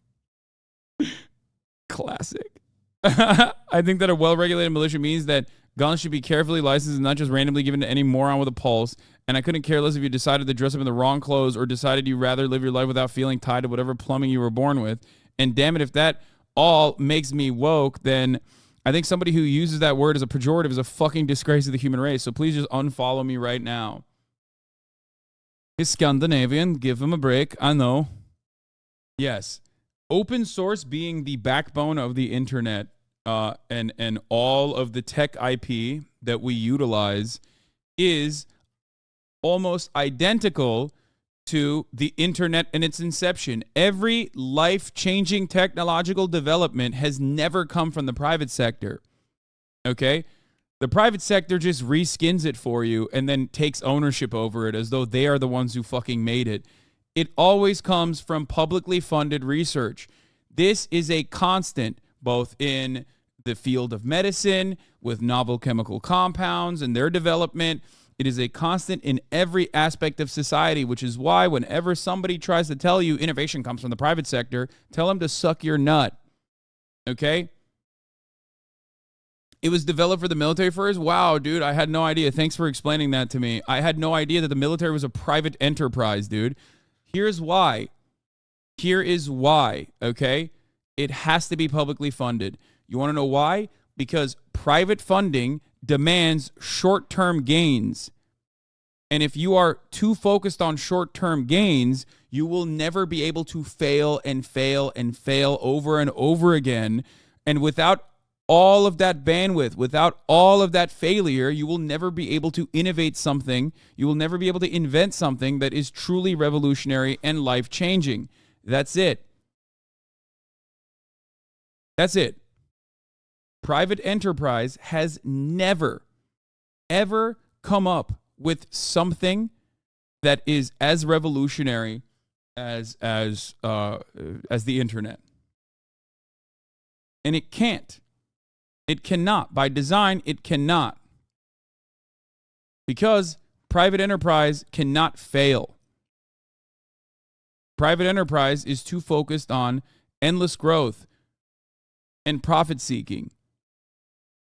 I think that a well-regulated militia means that guns should be carefully licensed and not just randomly given to any moron with a pulse. And I couldn't care less if you decided to dress up in the wrong clothes or decided you'd rather live your life without feeling tied to whatever plumbing you were born with. And damn it, if that all makes me woke, then I think somebody who uses that word as a pejorative is a fucking disgrace to the human race. So please just unfollow me right now. He's Scandinavian. Give him a break. I know. Yes. Open source being the backbone of the internet and all of the tech IP that we utilize is almost identical to the internet and its inception. Every life-changing technological development has never come from the private sector. Okay? The private sector just reskins it for you and then takes ownership over it as though they are the ones who fucking made it. It always comes from publicly funded research. This is a constant, both in the field of medicine, with novel chemical compounds and their development. It is a constant in every aspect of society, which is why whenever somebody tries to tell you innovation comes from the private sector, tell them to suck your nut. Okay? It was developed for the military first? Wow, dude, I had no idea. Thanks for explaining that to me. I had no idea that the military was a private enterprise, dude. Here's why. Here is why, okay? It has to be publicly funded. You want to know why? Because private funding demands short-term gains. And if you are too focused on short-term gains, you will never be able to fail and fail and fail over and over again. And without all of that bandwidth, without all of that failure, you will never be able to innovate something. You will never be able to invent something that is truly revolutionary and life-changing. That's it. That's it. Private enterprise has never, ever come up with something that is as revolutionary as the internet. And it can't. It cannot. By design, it cannot. Because private enterprise cannot fail. Private enterprise is too focused on endless growth and profit seeking.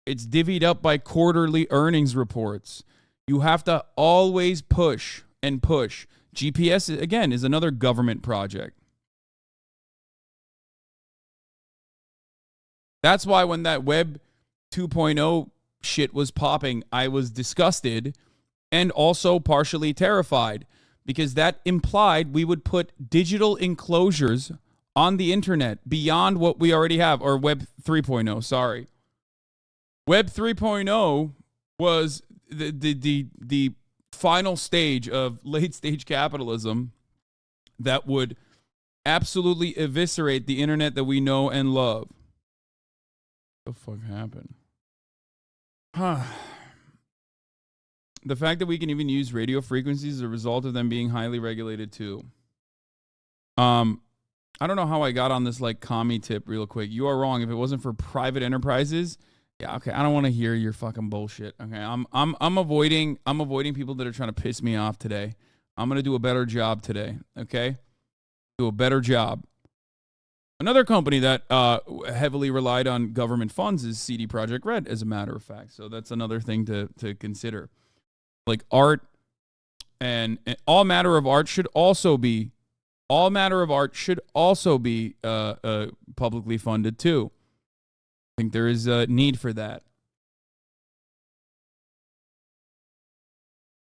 It's divvied up by quarterly earnings reports. You have to always push and push. GPS, again, is another government project. That's why when that Web 2.0 shit was popping, I was disgusted and also partially terrified, because that implied we would put digital enclosures on the internet beyond what we already have, or Web 3.0, sorry. Web 3.0 was the final stage of late-stage capitalism that would absolutely eviscerate the internet that we know and love. What the fuck happened? The fact that we can even use radio frequencies is a result of them being highly regulated too. I don't know how I got on this like commie tip real quick. You are wrong. If it wasn't for private enterprises, yeah, okay. I don't want to hear your fucking bullshit. Okay, I'm avoiding people that are trying to piss me off today. I'm gonna do a better job today. Okay, do a better job. Another company that heavily relied on government funds is CD Projekt Red, as a matter of fact. So that's another thing to consider. Like art and all matter of art should also be publicly funded too. I think there is a need for that.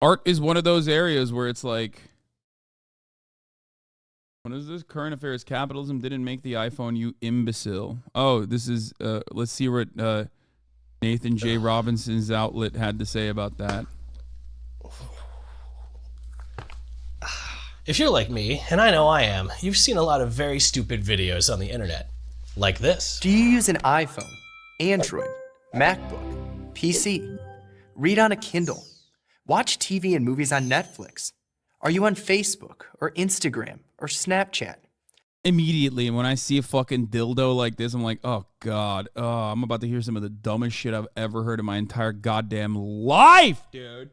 Art is one of those areas where it's like, what is this? Current affairs. Capitalism didn't make the iPhone, you imbecile. Oh, this is, let's see what Nathan J. Robinson's outlet had to say about that. If you're like me, and I know I am, you've seen a lot of very stupid videos on the internet. Like this. Do you use an iPhone, Android, MacBook, PC? Read on a Kindle? Watch TV and movies on Netflix? Are you on Facebook or Instagram or Snapchat? Immediately, when I see a fucking dildo like this, I'm like, oh God, I'm about to hear some of the dumbest shit I've ever heard in my entire goddamn life, dude.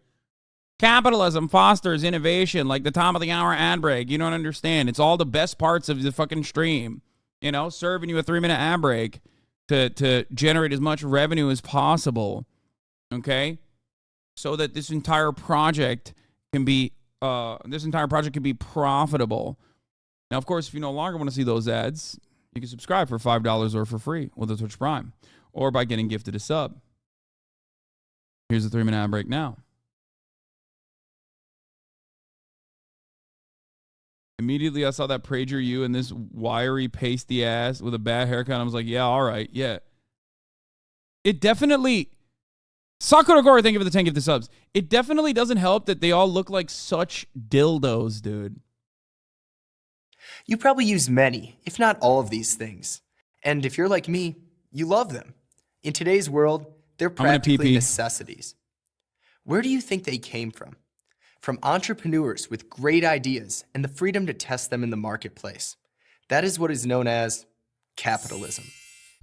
Capitalism fosters innovation like the top of the hour ad break. You don't understand. It's all the best parts of the fucking stream. You know, serving you a 3-minute ad break to generate as much revenue as possible. Okay? So that this entire project can be profitable. Now, of course, if you no longer want to see those ads, you can subscribe for $5 or for free with a Twitch Prime, or by getting gifted a sub. Here's a 3-minute ad break now. Immediately, I saw that PragerU and this wiry, pasty ass with a bad haircut. I was like, yeah, all right, yeah. It definitely... Sakura Gore, thank you for the 10 gifted subs. It definitely doesn't help that they all look like such dildos, dude. You probably use many, if not all of these things. And if you're like me, you love them. In today's world, they're practically necessities. Where do you think they came from? From entrepreneurs with great ideas and the freedom to test them in the marketplace. That is what is known as capitalism.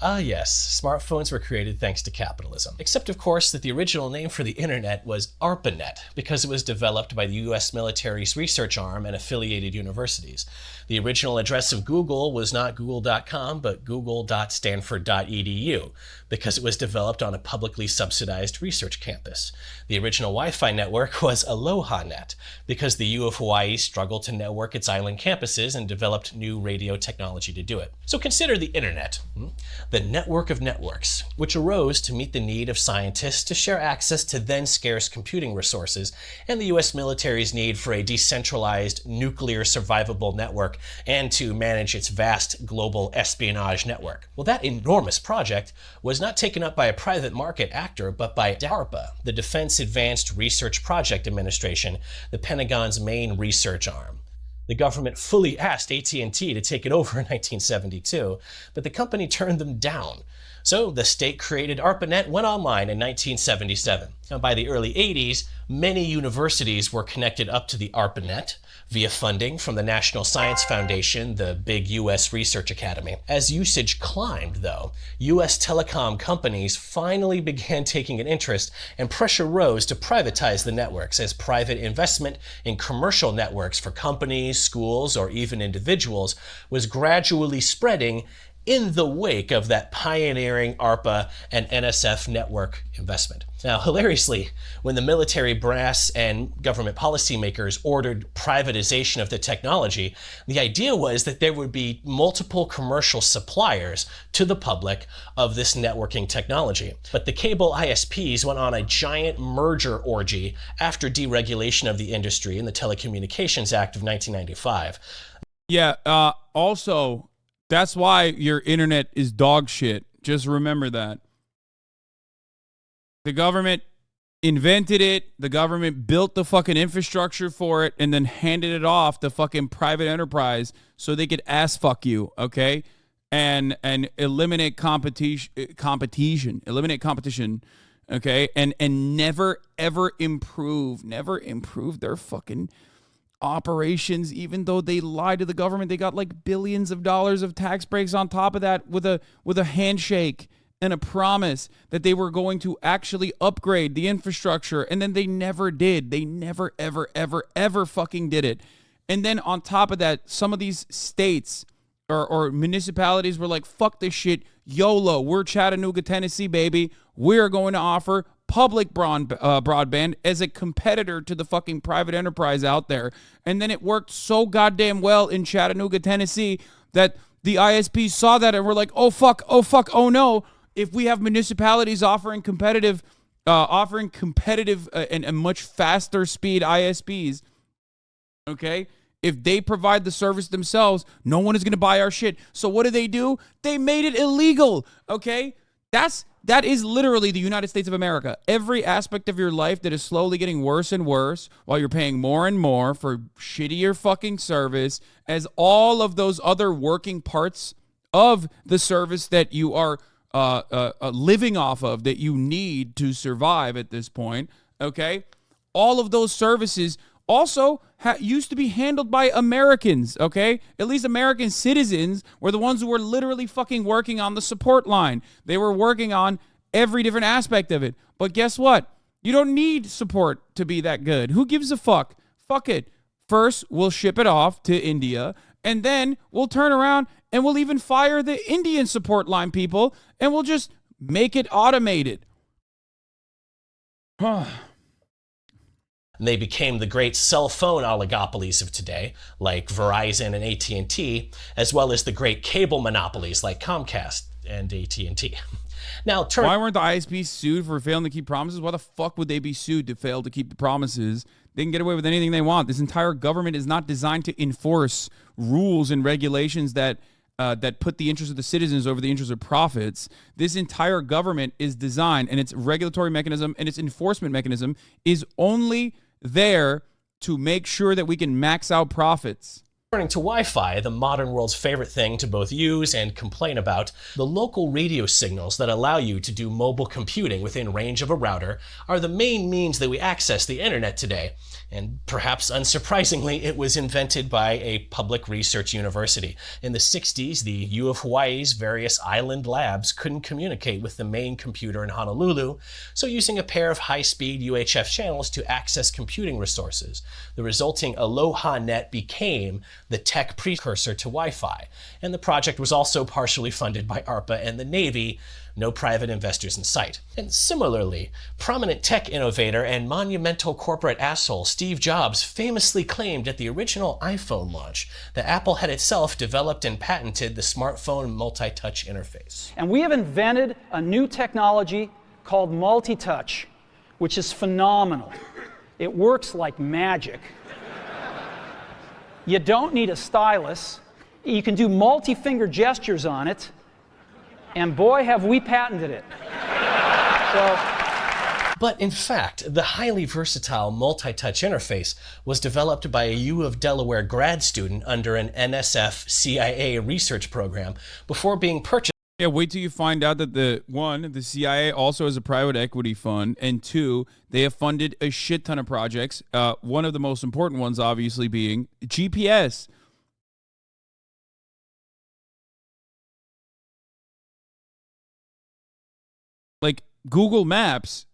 Ah yes, smartphones were created thanks to capitalism. Except of course that the original name for the internet was ARPANET because it was developed by the US military's research arm and affiliated universities. The original address of Google was not google.com but google.stanford.edu because it was developed on a publicly subsidized research campus. The original Wi-Fi network was AlohaNet because the U of Hawaii struggled to network its island campuses and developed new radio technology to do it. So consider the internet. The network of networks, which arose to meet the need of scientists to share access to then scarce computing resources, and the US military's need for a decentralized, nuclear survivable network network and to manage its vast global espionage network. Well, that enormous project was not taken up by a private market actor, but by DARPA, the Defense Advanced Research Project Administration, the Pentagon's main research arm. The government fully asked AT&T to take it over in 1972, but the company turned them down. So the state-created ARPANET went online in 1977. Now, by the early 80s, many universities were connected up to the ARPANET via funding from the National Science Foundation, the big U.S. Research Academy. As usage climbed, though, U.S. telecom companies finally began taking an interest, and pressure rose to privatize the networks as private investment in commercial networks for companies, schools, or even individuals was gradually spreading in the wake of that pioneering ARPA and NSF network investment. Now, hilariously, when the military brass and government policymakers ordered privatization of the technology, the idea was that there would be multiple commercial suppliers to the public of this networking technology. But the cable ISPs went on a giant merger orgy after deregulation of the industry in the Telecommunications Act of 1995. Yeah, also, that's why your internet is dog shit. Just remember that. The government invented it. The government built the fucking infrastructure for it and then handed it off to fucking private enterprise so they could ass fuck you, okay? And eliminate competition, okay? And never ever improve their fucking operations, even though they lied to the government. They got like billions of dollars of tax breaks on top of that with a handshake and a promise that they were going to actually upgrade the infrastructure, and then they never did. They never ever fucking did it. And then on top of that, some of these states or municipalities were like, fuck this shit, YOLO, we're Chattanooga, Tennessee, baby, we're going to offer public broadband as a competitor to the fucking private enterprise out there. And then it worked so goddamn well in Chattanooga, Tennessee, that the ISPs saw that and were like, oh fuck, oh no, if we have municipalities offering competitive and much faster speed ISPs, okay, if they provide the service themselves, no one is going to buy our shit. So what do? They made it illegal, okay? That is literally the United States of America. Every aspect of your life that is slowly getting worse and worse while you're paying more and more for shittier fucking service, as all of those other working parts of the service that you are living off of, that you need to survive at this point, okay? All of those services also used to be handled by Americans, okay? At least American citizens were the ones who were literally fucking working on the support line. They were working on every different aspect of it. But guess what? You don't need support to be that good. Who gives a fuck? Fuck it. First, we'll ship it off to India, and then we'll turn around and we'll even fire the Indian support line people, and we'll just make it automated. They became the great cell phone oligopolies of today, like Verizon and AT&T, as well as the great cable monopolies like Comcast and AT&T. Now, why weren't the ISPs sued for failing to keep promises? Why the fuck would they be sued to fail to keep the promises? They can get away with anything they want. This entire government is not designed to enforce rules and regulations that put the interests of the citizens over the interests of profits. This entire government is designed, and its regulatory mechanism and its enforcement mechanism is only there to make sure that we can max out profits. Turning to Wi-Fi, the modern world's favorite thing to both use and complain about, the local radio signals that allow you to do mobile computing within range of a router are the main means that we access the internet today. And perhaps unsurprisingly, it was invented by a public research university. In the 60s, the U of Hawaii's various island labs couldn't communicate with the main computer in Honolulu, so using a pair of high-speed UHF channels to access computing resources. The resulting Aloha Net became the tech precursor to Wi-Fi, and the project was also partially funded by ARPA and the Navy. No private investors in sight. And similarly, prominent tech innovator and monumental corporate asshole Steve Jobs famously claimed at the original iPhone launch that Apple had itself developed and patented the smartphone multi-touch interface. And we have invented a new technology called multi-touch, which is phenomenal. It works like magic. You don't need a stylus. You can do multi-finger gestures on it. And boy, have we patented it. But in fact, the highly versatile multi-touch interface was developed by a U of Delaware grad student under an NSF CIA research program before being purchased. Yeah, wait till you find out that the CIA also has a private equity fund, and 2, they have funded a shit ton of projects. One of the most important ones, obviously, being GPS. Like, Google Maps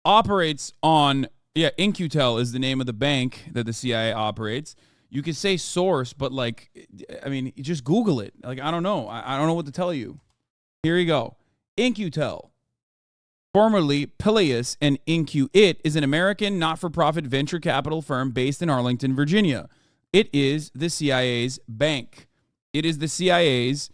operates on, In-Q-Tel is the name of the bank that the CIA operates. You could say source, but like, I mean, just Google it. Like, I don't know. I don't know what to tell you. Here you go. In-Q-Tel, formerly Peleus and In-Q-It, is an American not-for-profit venture capital firm based in Arlington, Virginia. It is the CIA's bank. It is the CIA's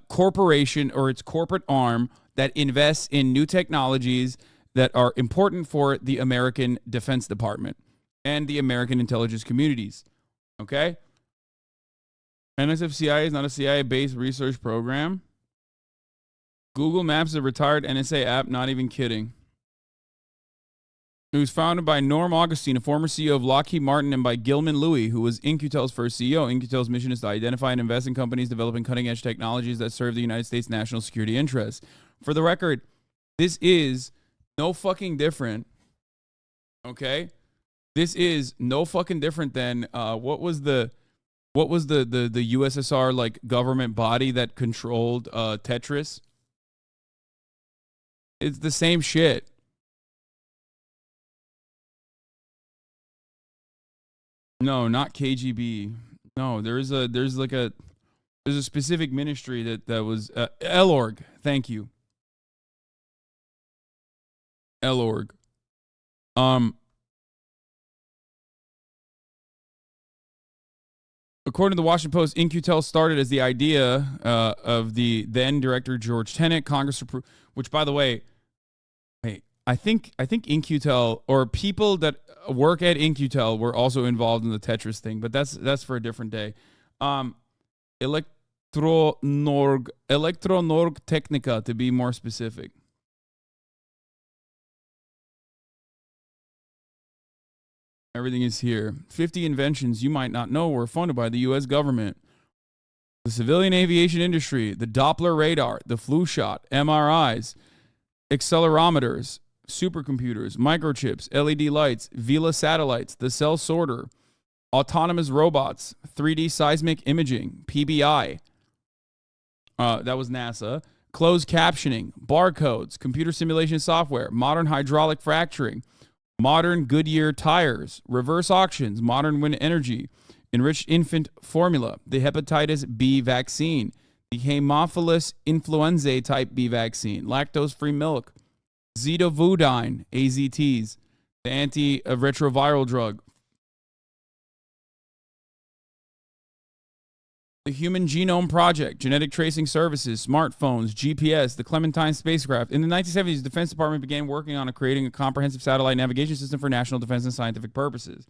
corporation, or its corporate arm, that invests in new technologies that are important for the American Defense Department and the American intelligence communities. Okay? NSF-CIA is not a CIA-based research program. Google Maps is a retired NSA app, not even kidding. It was founded by Norm Augustine, a former CEO of Lockheed Martin, and by Gilman Louie, who was In-Q-Tel's first CEO. In-Q-Tel's mission is to identify and invest in companies developing cutting-edge technologies that serve the United States national security interests. For the record, this is no fucking different, okay? This is no fucking different than what was the USSR like government body that controlled Tetris? It's the same shit. No, not KGB. No, there's a specific ministry that was LORG. Thank you. LORG. According to the Washington Post, In-Q-Tel started as the idea of the then director George Tenet. Congress approved, which, by the way, hey, I think In-Q-Tel, or people that work at In-Q-Tel, were also involved in the Tetris thing, but that's for a different day. Electronorg Technica, to be more specific. Everything is here. 50 inventions you might not know were funded by the U.S. government. The civilian aviation industry, the Doppler radar, the flu shot, MRIs, accelerometers, supercomputers, microchips, LED lights, Vela satellites, the cell sorter, autonomous robots, 3D seismic imaging, PBI. That was NASA. Closed captioning, barcodes, computer simulation software, modern hydraulic fracturing, modern Goodyear tires, reverse auctions, modern wind energy, enriched infant formula, the hepatitis B vaccine, the Haemophilus influenzae type B vaccine, lactose-free milk, Zidovudine, AZTs, the antiretroviral drug, the Human Genome Project, genetic tracing services, smartphones, GPS, the Clementine spacecraft. In the 1970s, the Defense Department began working on creating a comprehensive satellite navigation system for national defense and scientific purposes.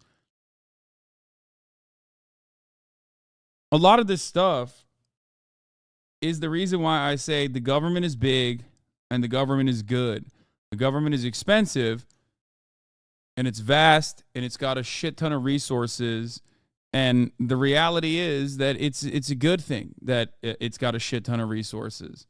A lot of this stuff is the reason why I say the government is big and the government is good. The government is expensive and it's vast and it's got a shit ton of resources. And the reality is that it's a good thing that it's got a shit ton of resources.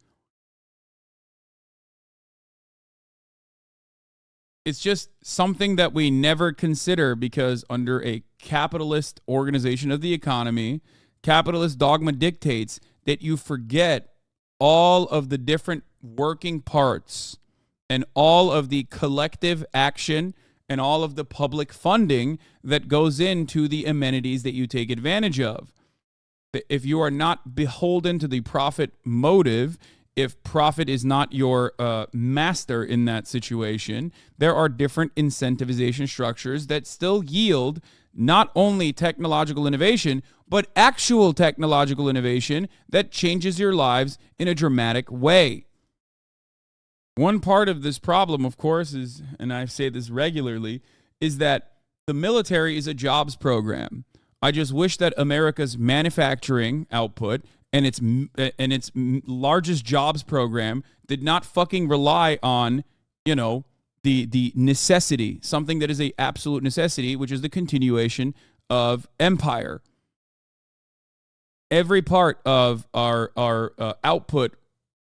It's just something that we never consider because under a capitalist organization of the economy, capitalist dogma dictates that you forget all of the different working parts and all of the collective action and all of the public funding that goes into the amenities that you take advantage of. If you are not beholden to the profit motive, if profit is not your master in that situation, there are different incentivization structures that still yield not only technological innovation, but actual technological innovation that changes your lives in a dramatic way. One part of this problem, of course, is, and I say this regularly, is that the military is a jobs program. I just wish that America's manufacturing output and its largest jobs program did not fucking rely on, the necessity, something that is a absolute necessity, which is the continuation of empire. Every part of our output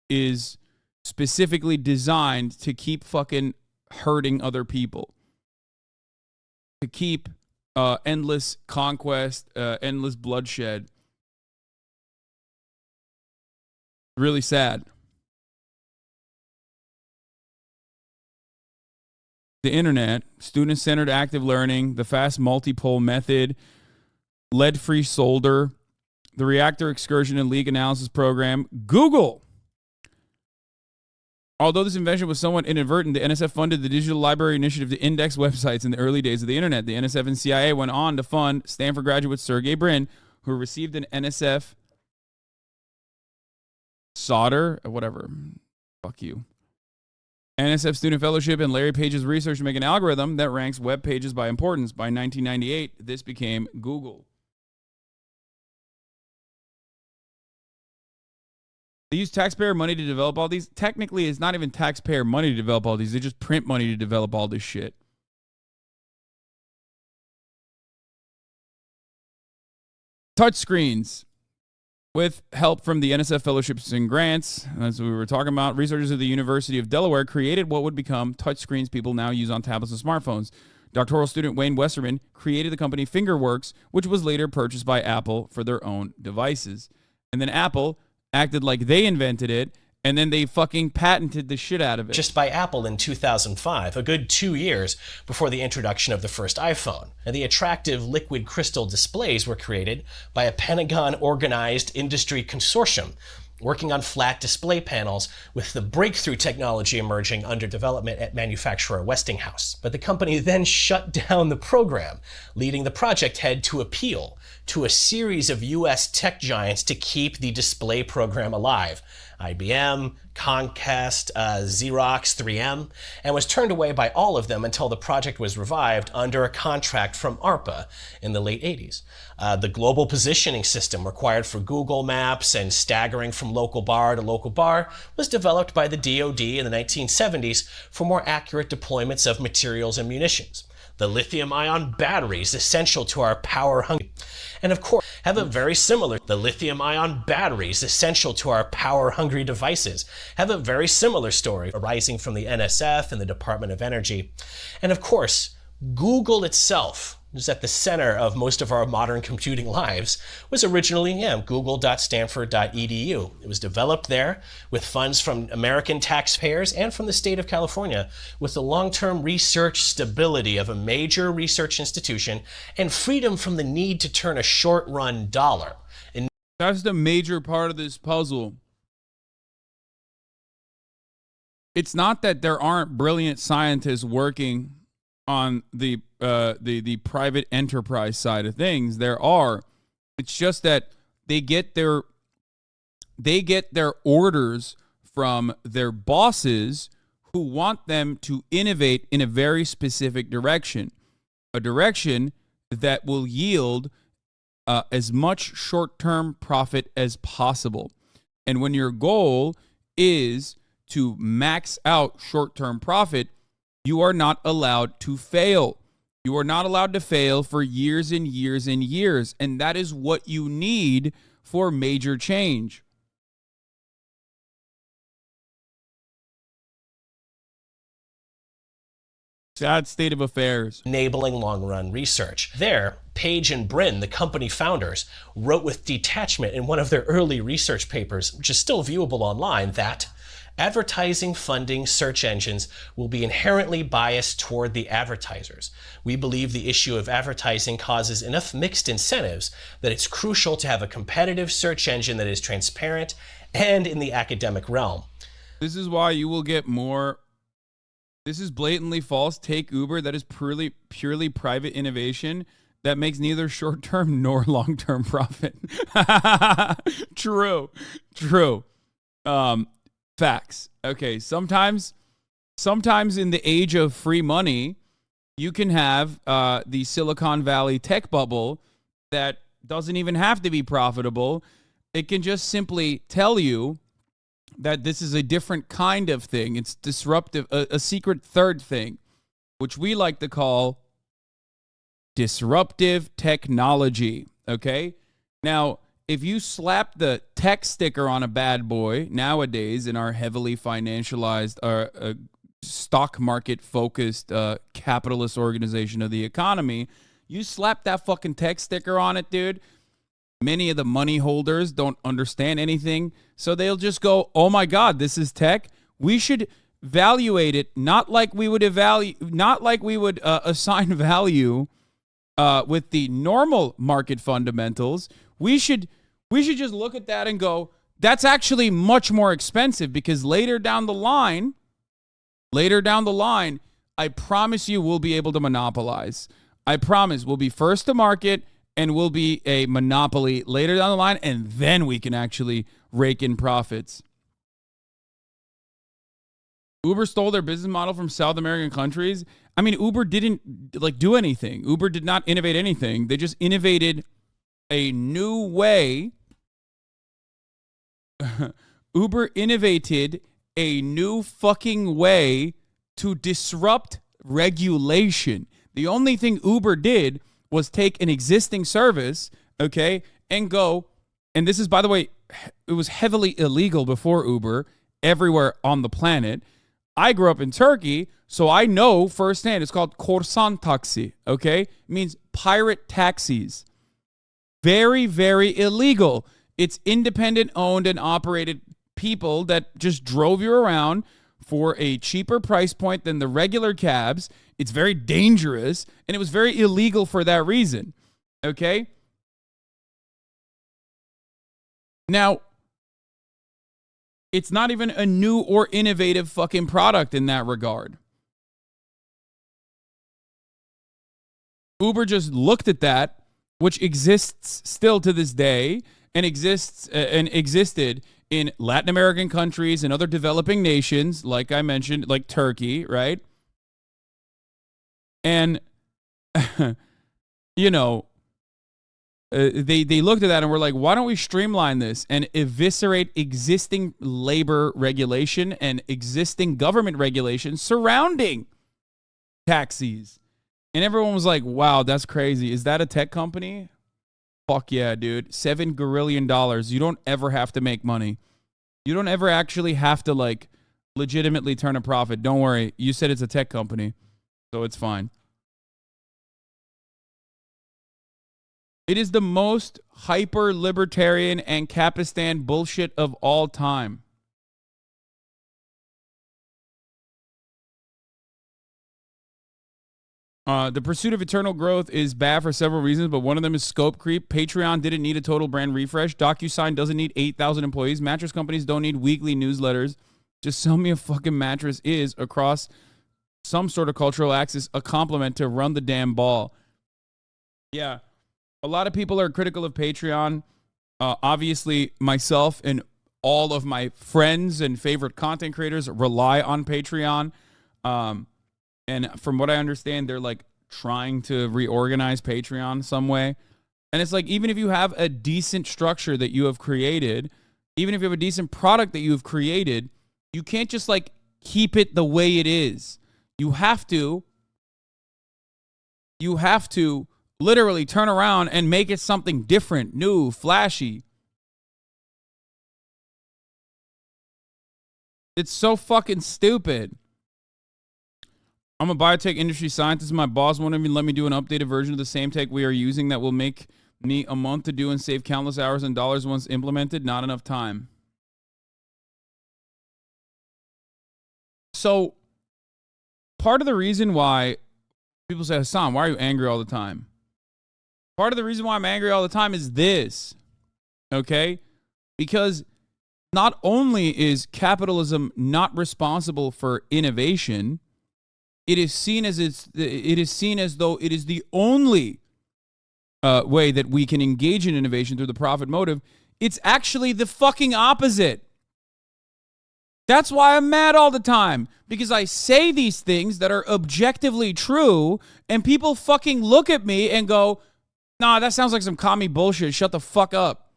is specifically designed to keep fucking hurting other people, to keep endless conquest, endless bloodshed. Really sad. The internet, student-centered active learning, the fast multipole method, lead-free solder, the reactor excursion and leak analysis program, Google. Although this invention was somewhat inadvertent, the NSF funded the Digital Library Initiative to index websites in the early days of the internet. The NSF and CIA went on to fund Stanford graduate Sergey Brin, who received an NSF solder, whatever. Fuck you. NSF Student Fellowship and Larry Page's research to make an algorithm that ranks web pages by importance. By 1998, this became Google. They use taxpayer money to develop all these. Technically, it's not even taxpayer money to develop all these. They just print money to develop all this shit. Touchscreens. With help from the NSF fellowships and grants, as we were talking about, researchers at the University of Delaware created what would become touchscreens people now use on tablets and smartphones. Doctoral student Wayne Westerman created the company Fingerworks, which was later purchased by Apple for their own devices. And then Apple acted like they invented it, and then they fucking patented the shit out of it. Just by Apple in 2005, a good 2 years before the introduction of the first iPhone. And the attractive liquid crystal displays were created by a Pentagon-organized industry consortium working on flat display panels, with the breakthrough technology emerging under development at manufacturer Westinghouse. But the company then shut down the program, leading the project head to appeal to a series of US tech giants to keep the display program alive. IBM, Comcast, Xerox, 3M, and was turned away by all of them until the project was revived under a contract from ARPA in the late 80s. The global positioning system required for Google Maps and staggering from local bar to local bar was developed by the DoD in the 1970s for more accurate deployments of materials and munitions. The lithium-ion batteries essential to our power-hungry, and of course, have a very similar, the lithium-ion batteries essential to our power-hungry devices have a very similar story arising from the NSF and the Department of Energy. And of course, Google itself, is at the center of most of our modern computing lives, was originally google.stanford.edu. It was developed there with funds from American taxpayers and from the state of California, with the long-term research stability of a major research institution and freedom from the need to turn a short-run dollar. And that's the major part of this puzzle. It's not that there aren't brilliant scientists working on the private enterprise side of things. There are. It's just that they get their orders from their bosses, who want them to innovate in a very specific direction, a direction that will yield as much short-term profit as possible. And when your goal is to max out short-term profit, you are not allowed to fail. You are not allowed to fail for years and years and years. And that is what you need for major change. Sad state of affairs. Enabling long-run research. There, Page and Brin, the company founders, wrote with detachment in one of their early research papers, which is still viewable online, that advertising funding search engines will be inherently biased toward the advertisers. We believe the issue of advertising causes enough mixed incentives that it's crucial to have a competitive search engine that is transparent and in the academic realm. This is why you will get more. This is blatantly false. Take Uber. That is purely private innovation that makes neither short-term nor long-term profit. True. Facts. Okay, sometimes in the age of free money, you can have the Silicon Valley tech bubble that doesn't even have to be profitable. It can just simply tell you that this is a different kind of thing. It's disruptive, a secret third thing, which we like to call disruptive technology, okay? Now, if you slap the tech sticker on a bad boy nowadays in our heavily financialized, stock market focused capitalist organization of the economy, you slap that fucking tech sticker on it, dude. Many of the money holders don't understand anything, so they'll just go, "Oh my God, this is tech. We should evaluate it not like we would assign value with the normal market fundamentals. We should just look at that and go, that's actually much more expensive because later down the line, I promise you we'll be able to monopolize. I promise we'll be first to market and we'll be a monopoly later down the line, and then we can actually rake in profits." Uber stole their business model from South American countries. I mean, Uber didn't do anything. Uber did not innovate anything. They just innovated a new way. Uber innovated a new fucking way to disrupt regulation. The only thing Uber did was take an existing service, okay, and go, and this is, by the way, it was heavily illegal before Uber everywhere on the planet. I grew up in Turkey, so I know firsthand. It's called korsan taksi, okay? It means pirate taxis. Very, very illegal. It's independent owned and operated people that just drove you around for a cheaper price point than the regular cabs. It's very dangerous, and it was very illegal for that reason, okay? Now, it's not even a new or innovative fucking product in that regard. Uber just looked at that, which exists still to this day and existed in Latin American countries and other developing nations, like I mentioned, like Turkey, right? And, you know, they looked at that and were like, why don't we streamline this and eviscerate existing labor regulation and existing government regulations surrounding taxis? And everyone was like, wow, that's crazy. Is that a tech company? Fuck yeah, dude. $7 gazillion. You don't ever have to make money. You don't ever actually have to legitimately turn a profit. Don't worry. You said it's a tech company, so it's fine. It is the most hyper-libertarian and Capistan bullshit of all time. The pursuit of eternal growth is bad for several reasons, but one of them is scope creep. Patreon didn't need a total brand refresh. DocuSign doesn't need 8,000 employees. Mattress companies don't need weekly newsletters. Just sell me a fucking mattress is, across some sort of cultural axis, a compliment to run the damn ball. Yeah. A lot of people are critical of Patreon. Obviously, myself and all of my friends and favorite content creators rely on Patreon. And from what I understand, they're trying to reorganize Patreon some way. And it's even if you have a decent structure that you have created, even if you have a decent product that you have created, you can't just keep it the way it is. You have to literally turn around and make it something different, new, flashy. It's so fucking stupid. I'm a biotech industry scientist. My boss won't even let me do an updated version of the same tech we are using that will make me a month to do and save countless hours and dollars once implemented. Not enough time. So, part of the reason why people say, Hassan, why are you angry all the time? Part of the reason why I'm angry all the time is this, okay? Because not only is capitalism not responsible for innovation, it is seen as though it is the only way that we can engage in innovation through the profit motive. It's actually the fucking opposite. That's why I'm mad all the time, because I say these things that are objectively true, and people fucking look at me and go, Nah, that sounds like some commie bullshit. Shut the fuck up.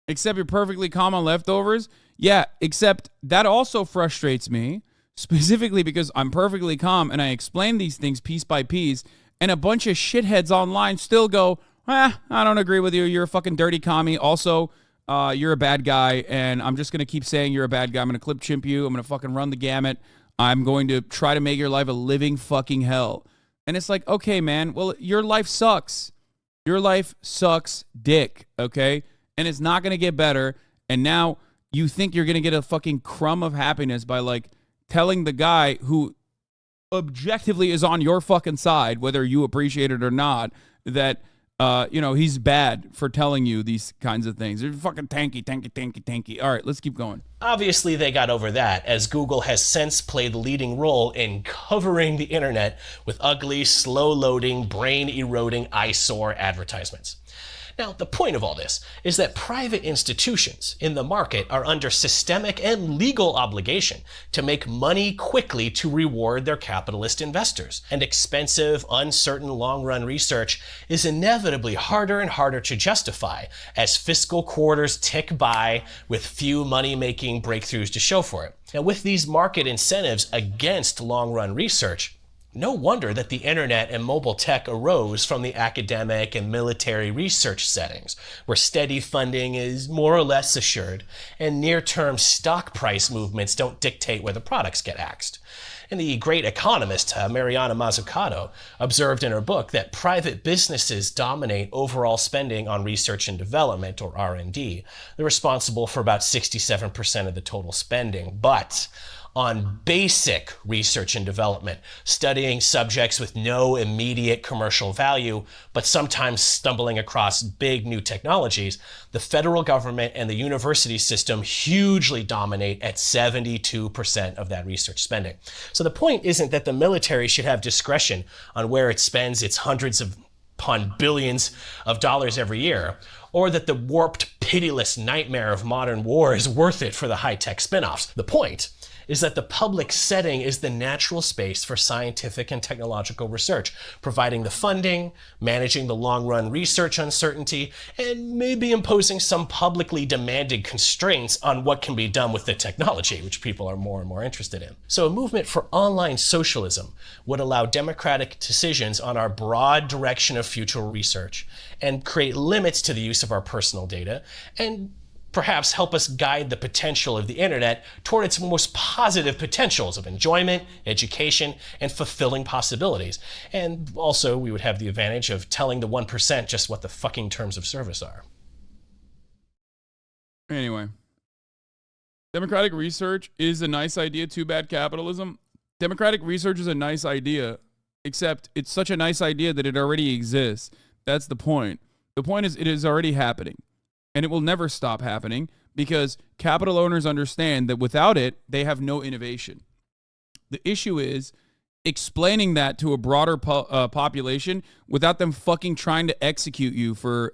Except you're perfectly calm on leftovers? Yeah, except that also frustrates me, specifically because I'm perfectly calm and I explain these things piece by piece, and a bunch of shitheads online still go, I don't agree with you. You're a fucking dirty commie. Also, you're a bad guy, and I'm just going to keep saying you're a bad guy. I'm going to clip chimp you. I'm going to fucking run the gamut. I'm going to try to make your life a living fucking hell. And it's like, okay, man, well, your life sucks. Your life sucks dick, okay? And it's not going to get better. And now you think you're going to get a fucking crumb of happiness by, like, telling the guy who objectively is on your fucking side, whether you appreciate it or not, that, he's bad for telling you these kinds of things. They're fucking tanky. All right, let's keep going. Obviously, they got over that, as Google has since played the leading role in covering the internet with ugly, slow-loading, brain-eroding eyesore advertisements. Now, the point of all this is that private institutions in the market are under systemic and legal obligation to make money quickly to reward their capitalist investors. And expensive, uncertain long-run research is inevitably harder and harder to justify as fiscal quarters tick by with few money-making breakthroughs to show for it. Now, with these market incentives against long-run research, no wonder that the internet and mobile tech arose from the academic and military research settings, where steady funding is more or less assured, and near-term stock price movements don't dictate whether products get axed. And the great economist Mariana Mazzucato observed in her book that private businesses dominate overall spending on research and development, or R&D. They're responsible for about 67% of the total spending, but on basic research and development, studying subjects with no immediate commercial value, but sometimes stumbling across big new technologies, the federal government and the university system hugely dominate at 72% of that research spending. So the point isn't that the military should have discretion on where it spends its hundreds upon billions of dollars every year, or that the warped, pitiless nightmare of modern war is worth it for the high-tech spin-offs. The point is that the public setting is the natural space for scientific and technological research, providing the funding, managing the long-run research uncertainty, and maybe imposing some publicly demanded constraints on what can be done with the technology, which people are more and more interested in. So a movement for online socialism would allow democratic decisions on our broad direction of future research and create limits to the use of our personal data, and perhaps help us guide the potential of the internet toward its most positive potentials of enjoyment, education, and fulfilling possibilities. And also, we would have the advantage of telling the 1% just what the fucking terms of service are. Anyway, democratic research is a nice idea. Too bad capitalism. Democratic research is a nice idea, except it's such a nice idea that it already exists. That's the point. The point is it is already happening. And it will never stop happening because capital owners understand that without it, they have no innovation. The issue is explaining that to a broader population without them fucking trying to execute you for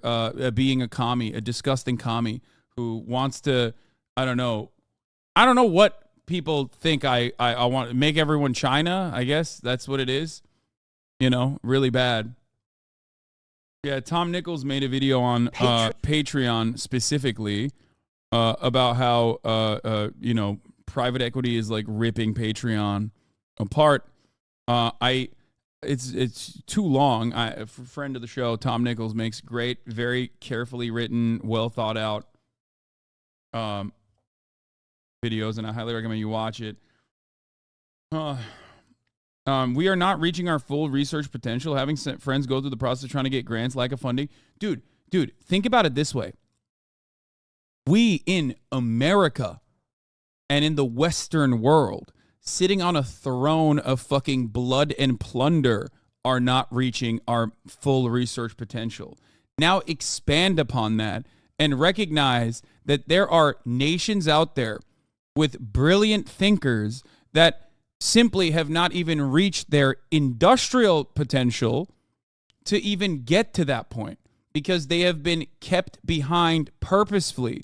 being a commie, a disgusting commie who wants to, I don't know what people think I want to make everyone China. I guess that's what it is. Really bad. Yeah, Tom Nichols made a video on Patreon specifically about how private equity is like ripping Patreon apart. It's too long. A friend of the show, Tom Nichols, makes great, very carefully written, well thought out videos, and I highly recommend you watch it. We are not reaching our full research potential. Having friends go through the process of trying to get grants, lack of funding. Dude, think about it this way. We in America and in the Western world, sitting on a throne of fucking blood and plunder, are not reaching our full research potential. Now expand upon that and recognize that there are nations out there with brilliant thinkers that simply have not even reached their industrial potential to even get to that point because they have been kept behind purposefully,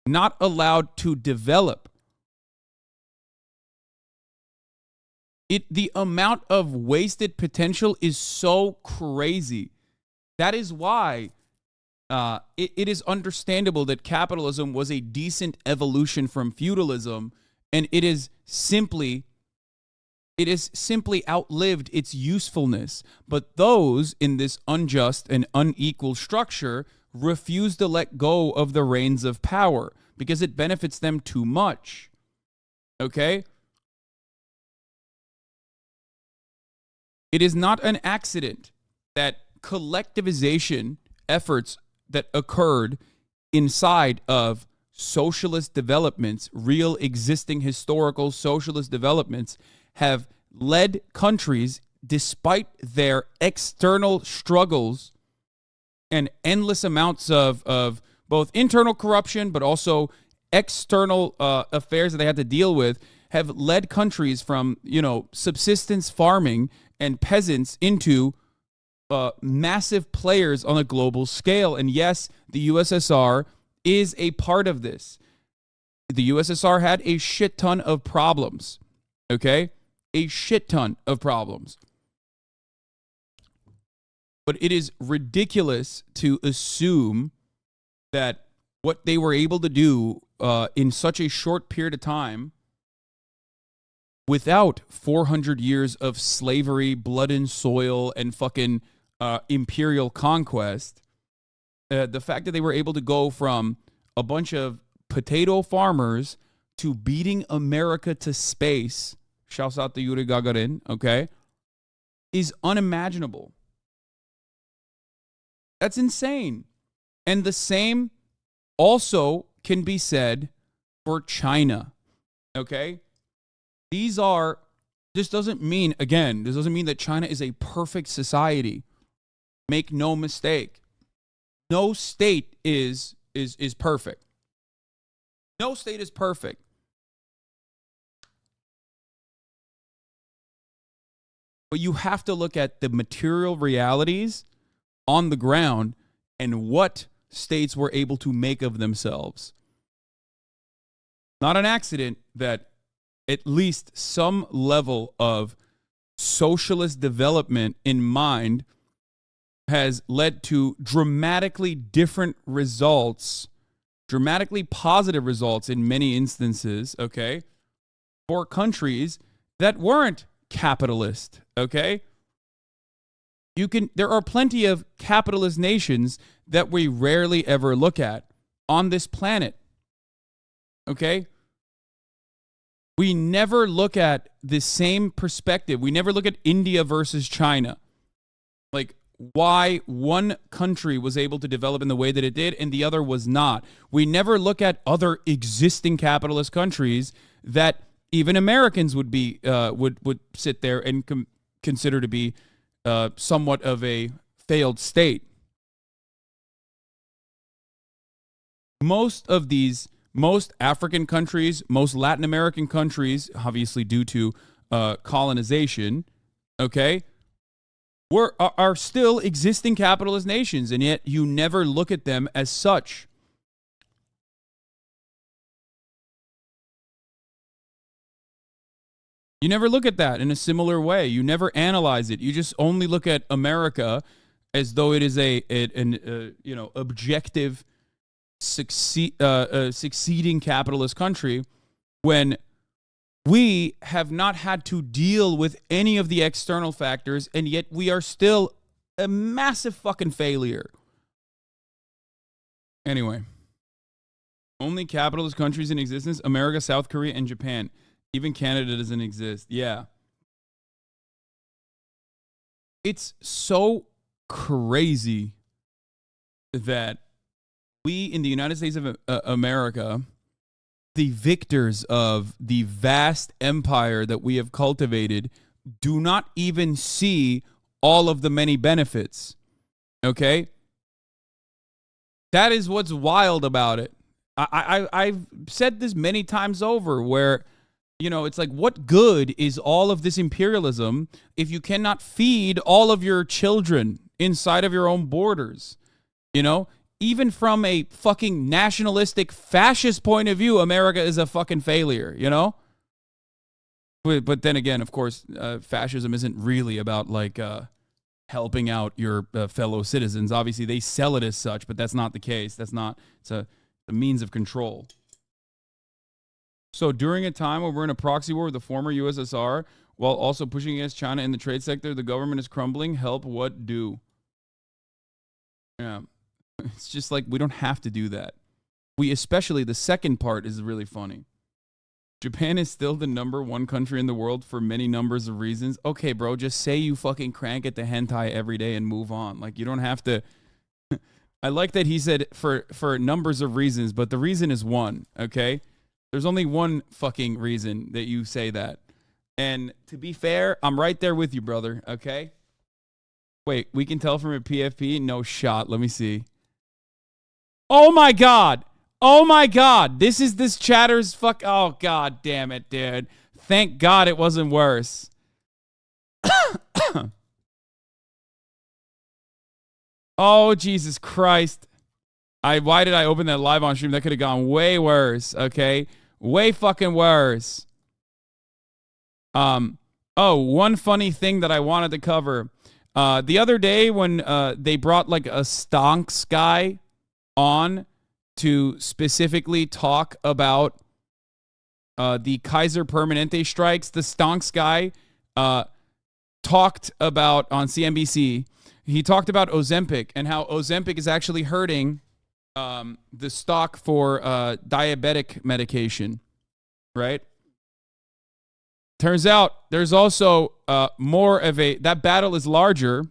not allowed to develop. The amount of wasted potential is so crazy. That is why it is understandable that capitalism was a decent evolution from feudalism, and it is simply outlived its usefulness. But those in this unjust and unequal structure refuse to let go of the reins of power because it benefits them too much. Okay? It is not an accident that collectivization efforts that occurred inside of socialist developments, real existing historical socialist developments, have led countries, despite their external struggles and endless amounts of both internal corruption, but also external affairs that they had to deal with, have led countries from, subsistence farming and peasants into massive players on a global scale. And yes, the USSR is a part of this. The USSR had a shit ton of problems, okay? A shit ton of problems. But it is ridiculous to assume that what they were able to do in such a short period of time, without 400 years of slavery, blood and soil, and fucking imperial conquest, the fact that they were able to go from a bunch of potato farmers to beating America to space, shouts out to Yuri Gagarin, okay, is unimaginable. That's insane. And the same also can be said for China, okay? This doesn't mean that China is a perfect society. Make no mistake. No state is perfect. No state is perfect. But you have to look at the material realities on the ground and what states were able to make of themselves. Not an accident that at least some level of socialist development in mind has led to dramatically different results, dramatically positive results in many instances, okay, for countries that weren't capitalist, okay? There are plenty of capitalist nations that we rarely ever look at on this planet, okay? We never look at the same perspective. We never look at India versus China. Like, why one country was able to develop in the way that it did and the other was not. We never look at other existing capitalist countries that even Americans would be would sit there and consider to be somewhat of a failed state. Most African countries, most Latin American countries, obviously due to colonization, okay, are still existing capitalist nations, and yet you never look at them as such. You never look at that in a similar way. You never analyze it. You just only look at America as though it is an objective, succeeding capitalist country, when we have not had to deal with any of the external factors, and yet we are still a massive fucking failure. Anyway, only capitalist countries in existence: America, South Korea, and Japan. Even Canada doesn't exist. Yeah. It's so crazy that we in the United States of America, the victors of the vast empire that we have cultivated, do not even see all of the many benefits. Okay? That is what's wild about it. I've said this many times over, where, it's like, what good is all of this imperialism if you cannot feed all of your children inside of your own borders? Even from a fucking nationalistic fascist point of view, America is a fucking failure, But then again, of course, fascism isn't really about like helping out your fellow citizens. Obviously, they sell it as such, but that's not the case. That's not. It's a means of control. So during a time when we're in a proxy war with the former USSR, while also pushing against China in the trade sector, the government is crumbling. Help, what do? Yeah, it's just like we don't have to do that. Especially the second part is really funny. Japan is still the #1 country in the world for many numbers of reasons. Okay, bro, just say you fucking crank at the hentai every day and move on. Like, you don't have to. I like that he said for numbers of reasons, but the reason is one, okay? There's only one fucking reason that you say that. And to be fair, I'm right there with you, brother, okay? Wait, we can tell from a PFP? No shot. Let me see. Oh, my God. Oh, my God. This is this chatter's fuck. Oh, God damn it, dude. Thank God it wasn't worse. Oh, Jesus Christ. Why did I open that live on stream? That could have gone way worse, okay? Way fucking worse. One funny thing that I wanted to cover. The other day when they brought like a stonks guy on to specifically talk about the Kaiser Permanente strikes, the stonks guy talked about on CNBC. He talked about Ozempic and how Ozempic is actually hurting the stock for diabetic medication, right? Turns out there's also more of that battle is larger.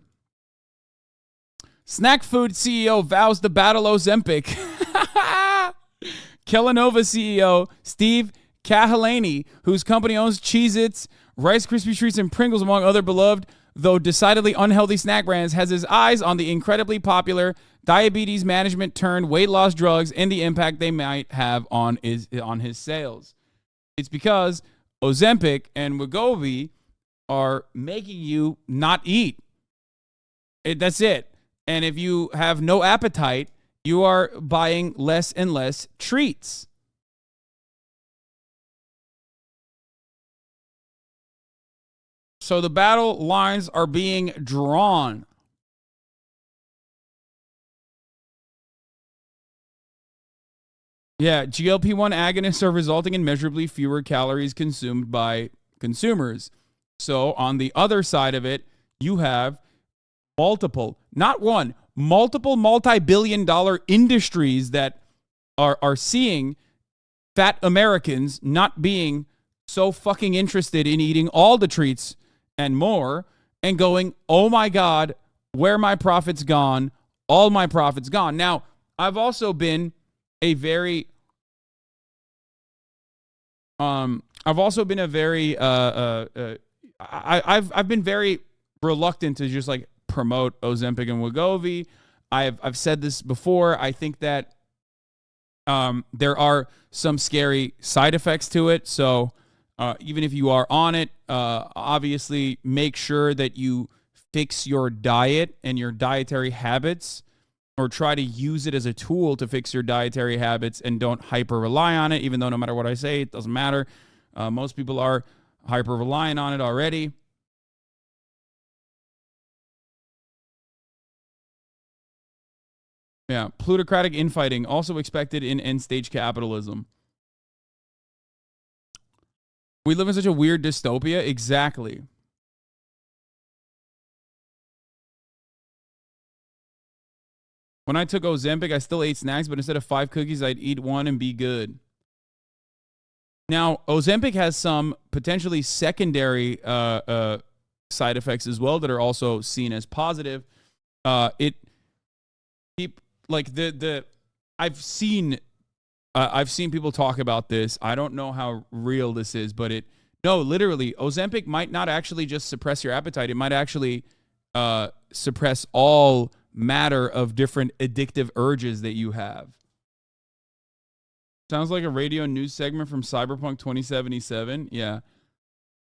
Snack food CEO vows to battle Ozempic. Kellanova CEO Steve Cahalaney, whose company owns Cheez-Its, Rice Krispie Treats, and Pringles, among other beloved, though decidedly unhealthy snack brands, has his eyes on the incredibly popular diabetes management turned weight loss drugs and the impact they might have on his sales. It's because Ozempic and Wegovy are making you not eat. That's it. And if you have no appetite, you are buying less and less treats. So the battle lines are being drawn. Yeah, GLP-1 agonists are resulting in measurably fewer calories consumed by consumers. So on the other side of it, you have multiple multi-billion-dollar industries that are seeing fat Americans not being so fucking interested in eating all the treats and more and going, oh my God, where my profits gone? All my profits gone. Now, I've also been a very I've been very reluctant to just like promote Ozempic and Wegovy. I've said this before. I think that there are some scary side effects to it. So even if you are on it, obviously make sure that you fix your diet and your dietary habits, or try to use it as a tool to fix your dietary habits and don't hyper rely on it, even though no matter what I say, it doesn't matter. Most people are hyper reliant on it already. Yeah, plutocratic infighting, also expected in end-stage capitalism. We live in such a weird dystopia. Exactly. When I took Ozempic, I still ate snacks, but instead of 5 cookies, I'd eat 1 and be good. Now, Ozempic has some potentially secondary side effects as well that are also seen as positive. I've seen people talk about this. I don't know how real this is, but literally, Ozempic might not actually just suppress your appetite. It might actually suppress all matter of different addictive urges that you have. Sounds like a radio news segment from Cyberpunk 2077. Yeah.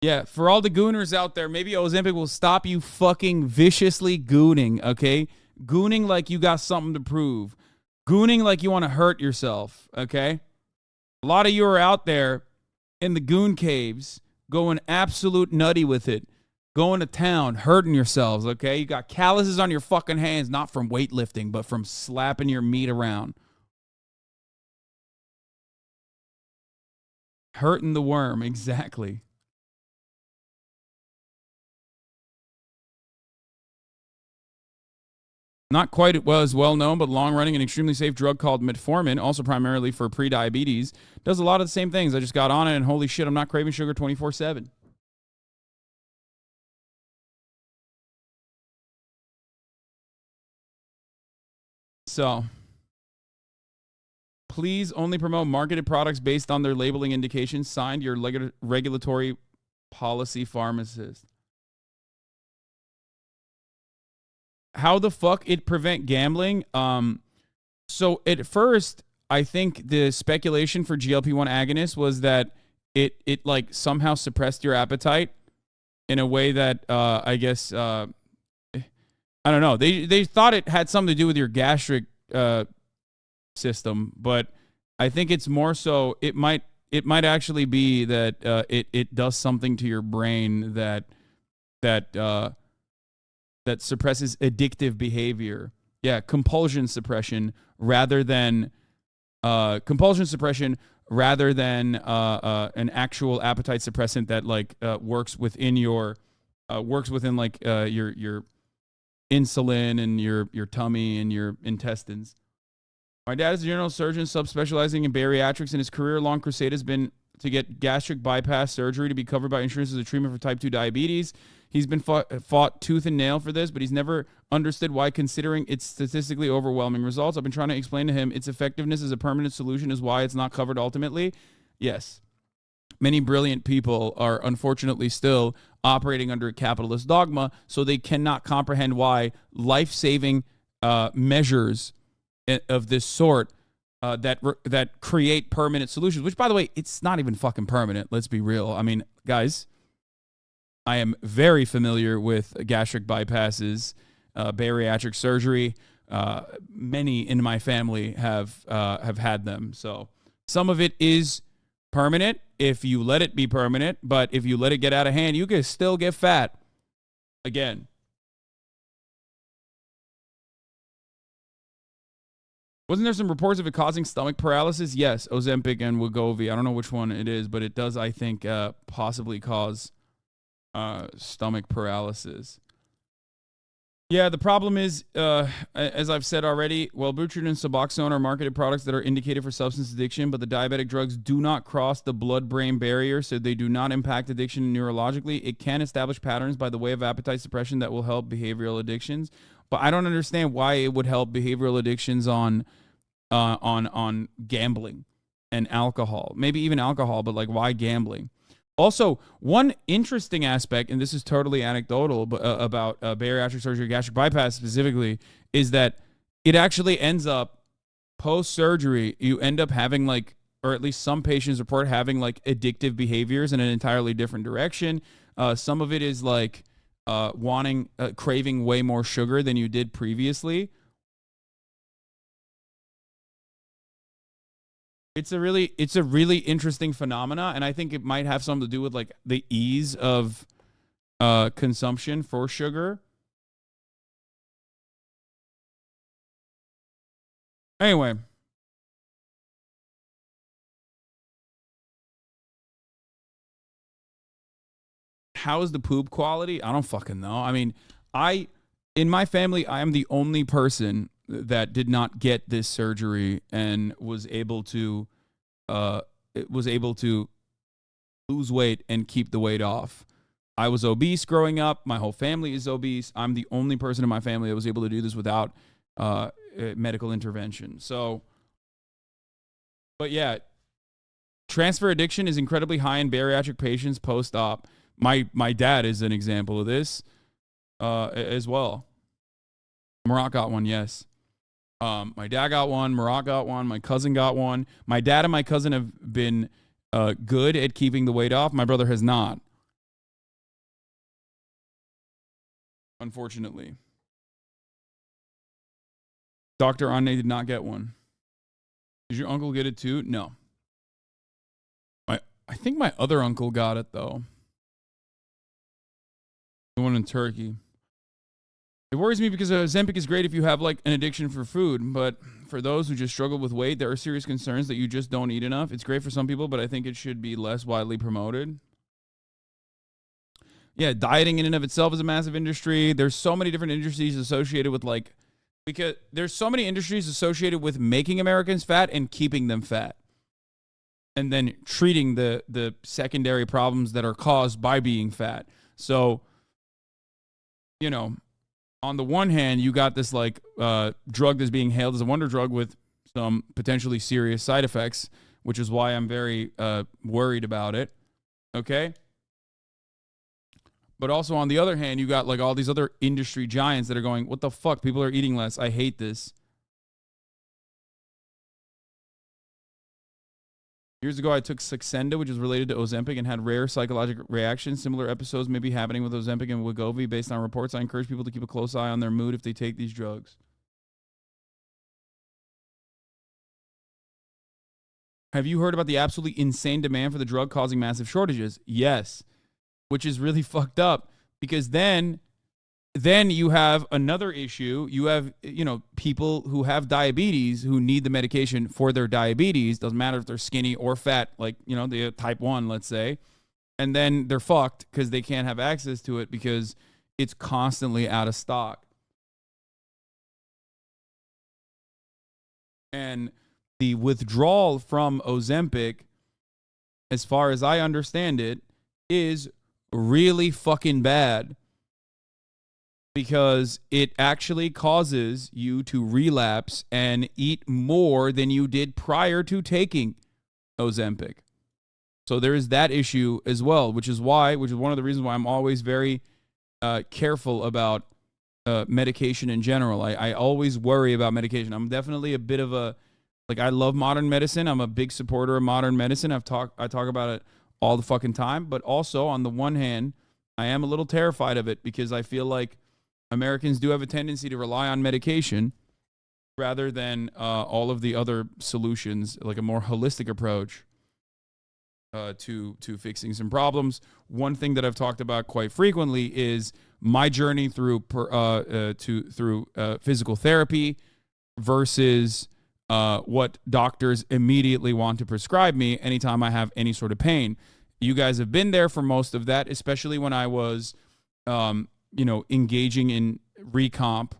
Yeah, for all the gooners out there, maybe Ozempic will stop you fucking viciously gooning, okay? Gooning like you got something to prove. Gooning like you want to hurt yourself, okay? A lot of you are out there in the goon caves going absolute nutty with it, going to town, hurting yourselves, okay? You got calluses on your fucking hands, not from weightlifting, but from slapping your meat around. Hurting the worm, exactly. Not quite as well known, but long-running and extremely safe drug called metformin, also primarily for prediabetes, does a lot of the same things. I just got on it, and holy shit, I'm not craving sugar 24/7. So, please only promote marketed products based on their labeling indications. Signed, your regulatory policy pharmacist. How the fuck it prevent gambling? So at first, I think the speculation for GLP-1 agonists was that it like somehow suppressed your appetite in a way that I guess I don't know. They thought it had something to do with your gastric system, but I think it's more so it might actually be that it does something to your brain that suppresses addictive behavior. Yeah, compulsion suppression rather than an actual appetite suppressant that like works within your insulin and your tummy and your intestines. My dad is a general surgeon subspecializing in bariatrics, and his career-long crusade has been to get gastric bypass surgery to be covered by insurance as a treatment for type 2 diabetes. He's been fought tooth and nail for this, but he's never understood why, considering its statistically overwhelming results. I've been trying to explain to him its effectiveness as a permanent solution is why it's not covered ultimately. Yes. Many brilliant people are unfortunately still operating under a capitalist dogma, so they cannot comprehend why life-saving measures of this sort that create permanent solutions, which, by the way, it's not even fucking permanent. Let's be real. I mean, guys, I am very familiar with gastric bypasses, bariatric surgery. Many in my family have had them. So some of it is permanent if you let it be permanent, but if you let it get out of hand, you can still get fat. Again. Wasn't there some reports of it causing stomach paralysis? Yes, Ozempic and Wegovy. I don't know which one it is, but it does, I think, possibly cause stomach paralysis. Yeah, the problem is, as I've said already, Wellbutrin and Suboxone are marketed products that are indicated for substance addiction, but the diabetic drugs do not cross the blood-brain barrier, so they do not impact addiction neurologically. It can establish patterns by the way of appetite suppression that will help behavioral addictions, but I don't understand why it would help behavioral addictions on gambling and alcohol. Maybe even alcohol, but like why gambling? Also, one interesting aspect, and this is totally anecdotal, but about bariatric surgery, gastric bypass specifically, is that it actually ends up post-surgery, you end up having like, or at least some patients report having like addictive behaviors in an entirely different direction. Some of it is like craving way more sugar than you did previously. It's a really interesting phenomena, and I think it might have something to do with like the ease of consumption for sugar. Anyway, how is the poop quality? I don't fucking know. I mean, in my family, I am the only person that did not get this surgery and was able to lose weight and keep the weight off. I was obese growing up. My whole family is obese. I'm the only person in my family that was able to do this without medical intervention. So, but yeah, transfer addiction is incredibly high in bariatric patients post-op. My dad is an example of this as well. Marat got one, yes. My dad got one. Marat got one. My cousin got one. My dad and my cousin have been good at keeping the weight off. My brother has not. Unfortunately. Dr. Ane did not get one. Did your uncle get it too? No. I think my other uncle got it, though. The one in Turkey. It worries me because Ozempic is great if you have like an addiction for food, but for those who just struggle with weight, there are serious concerns that you just don't eat enough. It's great for some people, but I think it should be less widely promoted. Yeah, dieting in and of itself is a massive industry. There's so many different industries associated with like, because there's so many industries associated with making Americans fat and keeping them fat. And then treating the secondary problems that are caused by being fat. So, you know, on the one hand, you got this like drug that's being hailed as a wonder drug with some potentially serious side effects, which is why I'm very worried about it. Okay. But also on the other hand, you got like all these other industry giants that are going, what the fuck? People are eating less. I hate this. Years ago, I took Saxenda, which is related to Ozempic, and had rare psychological reactions. Similar episodes may be happening with Ozempic and Wegovy based on reports. I encourage people to keep a close eye on their mood if they take these drugs. Have you heard about the absolutely insane demand for the drug causing massive shortages? Yes, which is really fucked up because then you have another issue. You have, you know, people who have diabetes who need the medication for their diabetes. Doesn't matter if they're skinny or fat, like, you know, the type 1, let's say. And then they're fucked because they can't have access to it because it's constantly out of stock. And the withdrawal from Ozempic, as far as I understand it, is really fucking bad. Because it actually causes you to relapse and eat more than you did prior to taking Ozempic. So there is that issue as well, which is one of the reasons why I'm always very careful about medication in general. I always worry about medication. I'm definitely a bit of a, like, I love modern medicine. I'm a big supporter of modern medicine. I talk about it all the fucking time. But also, on the one hand, I am a little terrified of it because I feel like Americans do have a tendency to rely on medication rather than all of the other solutions, like a more holistic approach to fixing some problems. One thing that I've talked about quite frequently is my journey through physical therapy versus what doctors immediately want to prescribe me anytime I have any sort of pain. You guys have been there for most of that, especially when I was engaging in recomp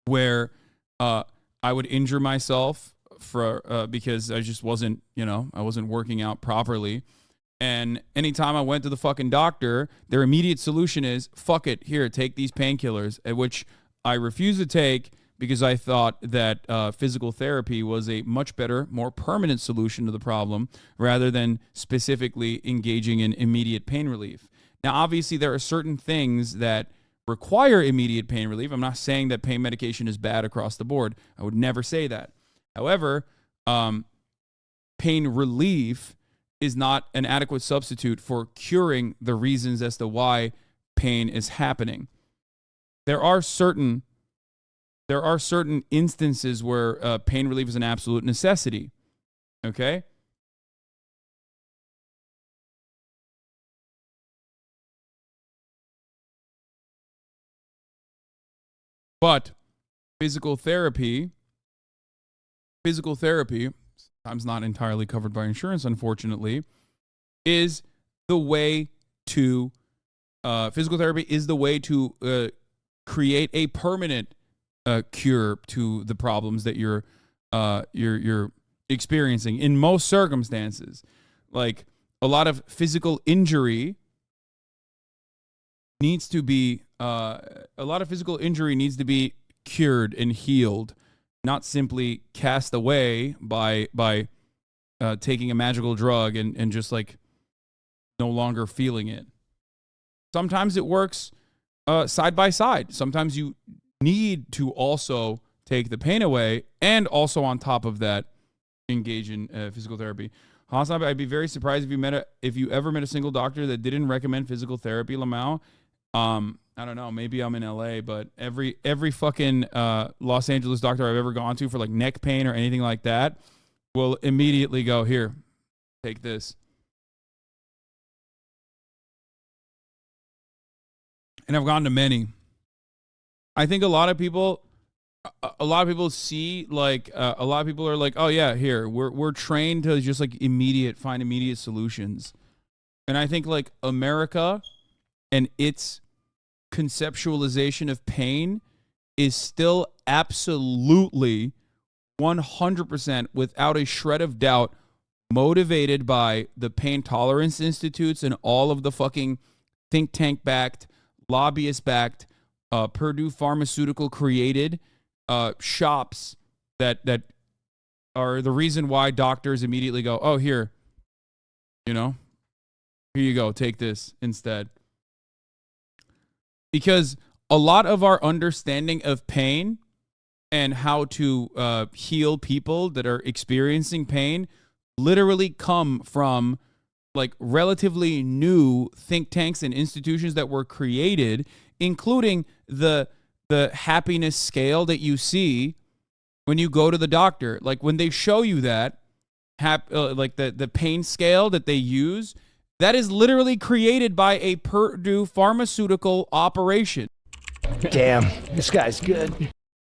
where I would injure myself because I just wasn't, I wasn't working out properly. And anytime I went to the fucking doctor, their immediate solution is, fuck it, here, take these painkillers, at which I refused to take because I thought that physical therapy was a much better, more permanent solution to the problem rather than specifically engaging in immediate pain relief. Now, obviously, there are certain things that require immediate pain relief. I'm not saying that pain medication is bad across the board. I would never say that. However, pain relief is not an adequate substitute for curing the reasons as to why pain is happening. There are certain instances where pain relief is an absolute necessity. Okay? But physical therapy, sometimes not entirely covered by insurance, unfortunately, is the way to, physical therapy is the way to create a permanent cure to the problems that you're experiencing in most circumstances. Like, a lot of physical injury needs to be cured and healed, not simply cast away by taking a magical drug and just like no longer feeling it. Sometimes it works side by side. Sometimes you need to also take the pain away and also on top of that engage in physical therapy. Hasanabi, I'd be very surprised if you ever met a single doctor that didn't recommend physical therapy, Lamau. I don't know, maybe I'm in LA, but every fucking Los Angeles doctor I've ever gone to for like neck pain or anything like that will immediately go, here, take this. and I've gone to many. I think a lot of people see like a lot of people are like, oh yeah, here we're trained to just like find immediate solutions, and I think like America and its conceptualization of pain is still absolutely 100% without a shred of doubt motivated by the pain tolerance institutes and all of the fucking think tank backed, lobbyist backed, Purdue Pharmaceutical created shops that are the reason why doctors immediately go, oh, here you go, take this instead. Because a lot of our understanding of pain and how to heal people that are experiencing pain literally come from like relatively new think tanks and institutions that were created, including the happiness scale that you see when you go to the doctor. Like when they show you that, like the pain scale that they use, that is literally created by a Purdue Pharmaceutical operation. Damn, this guy's good.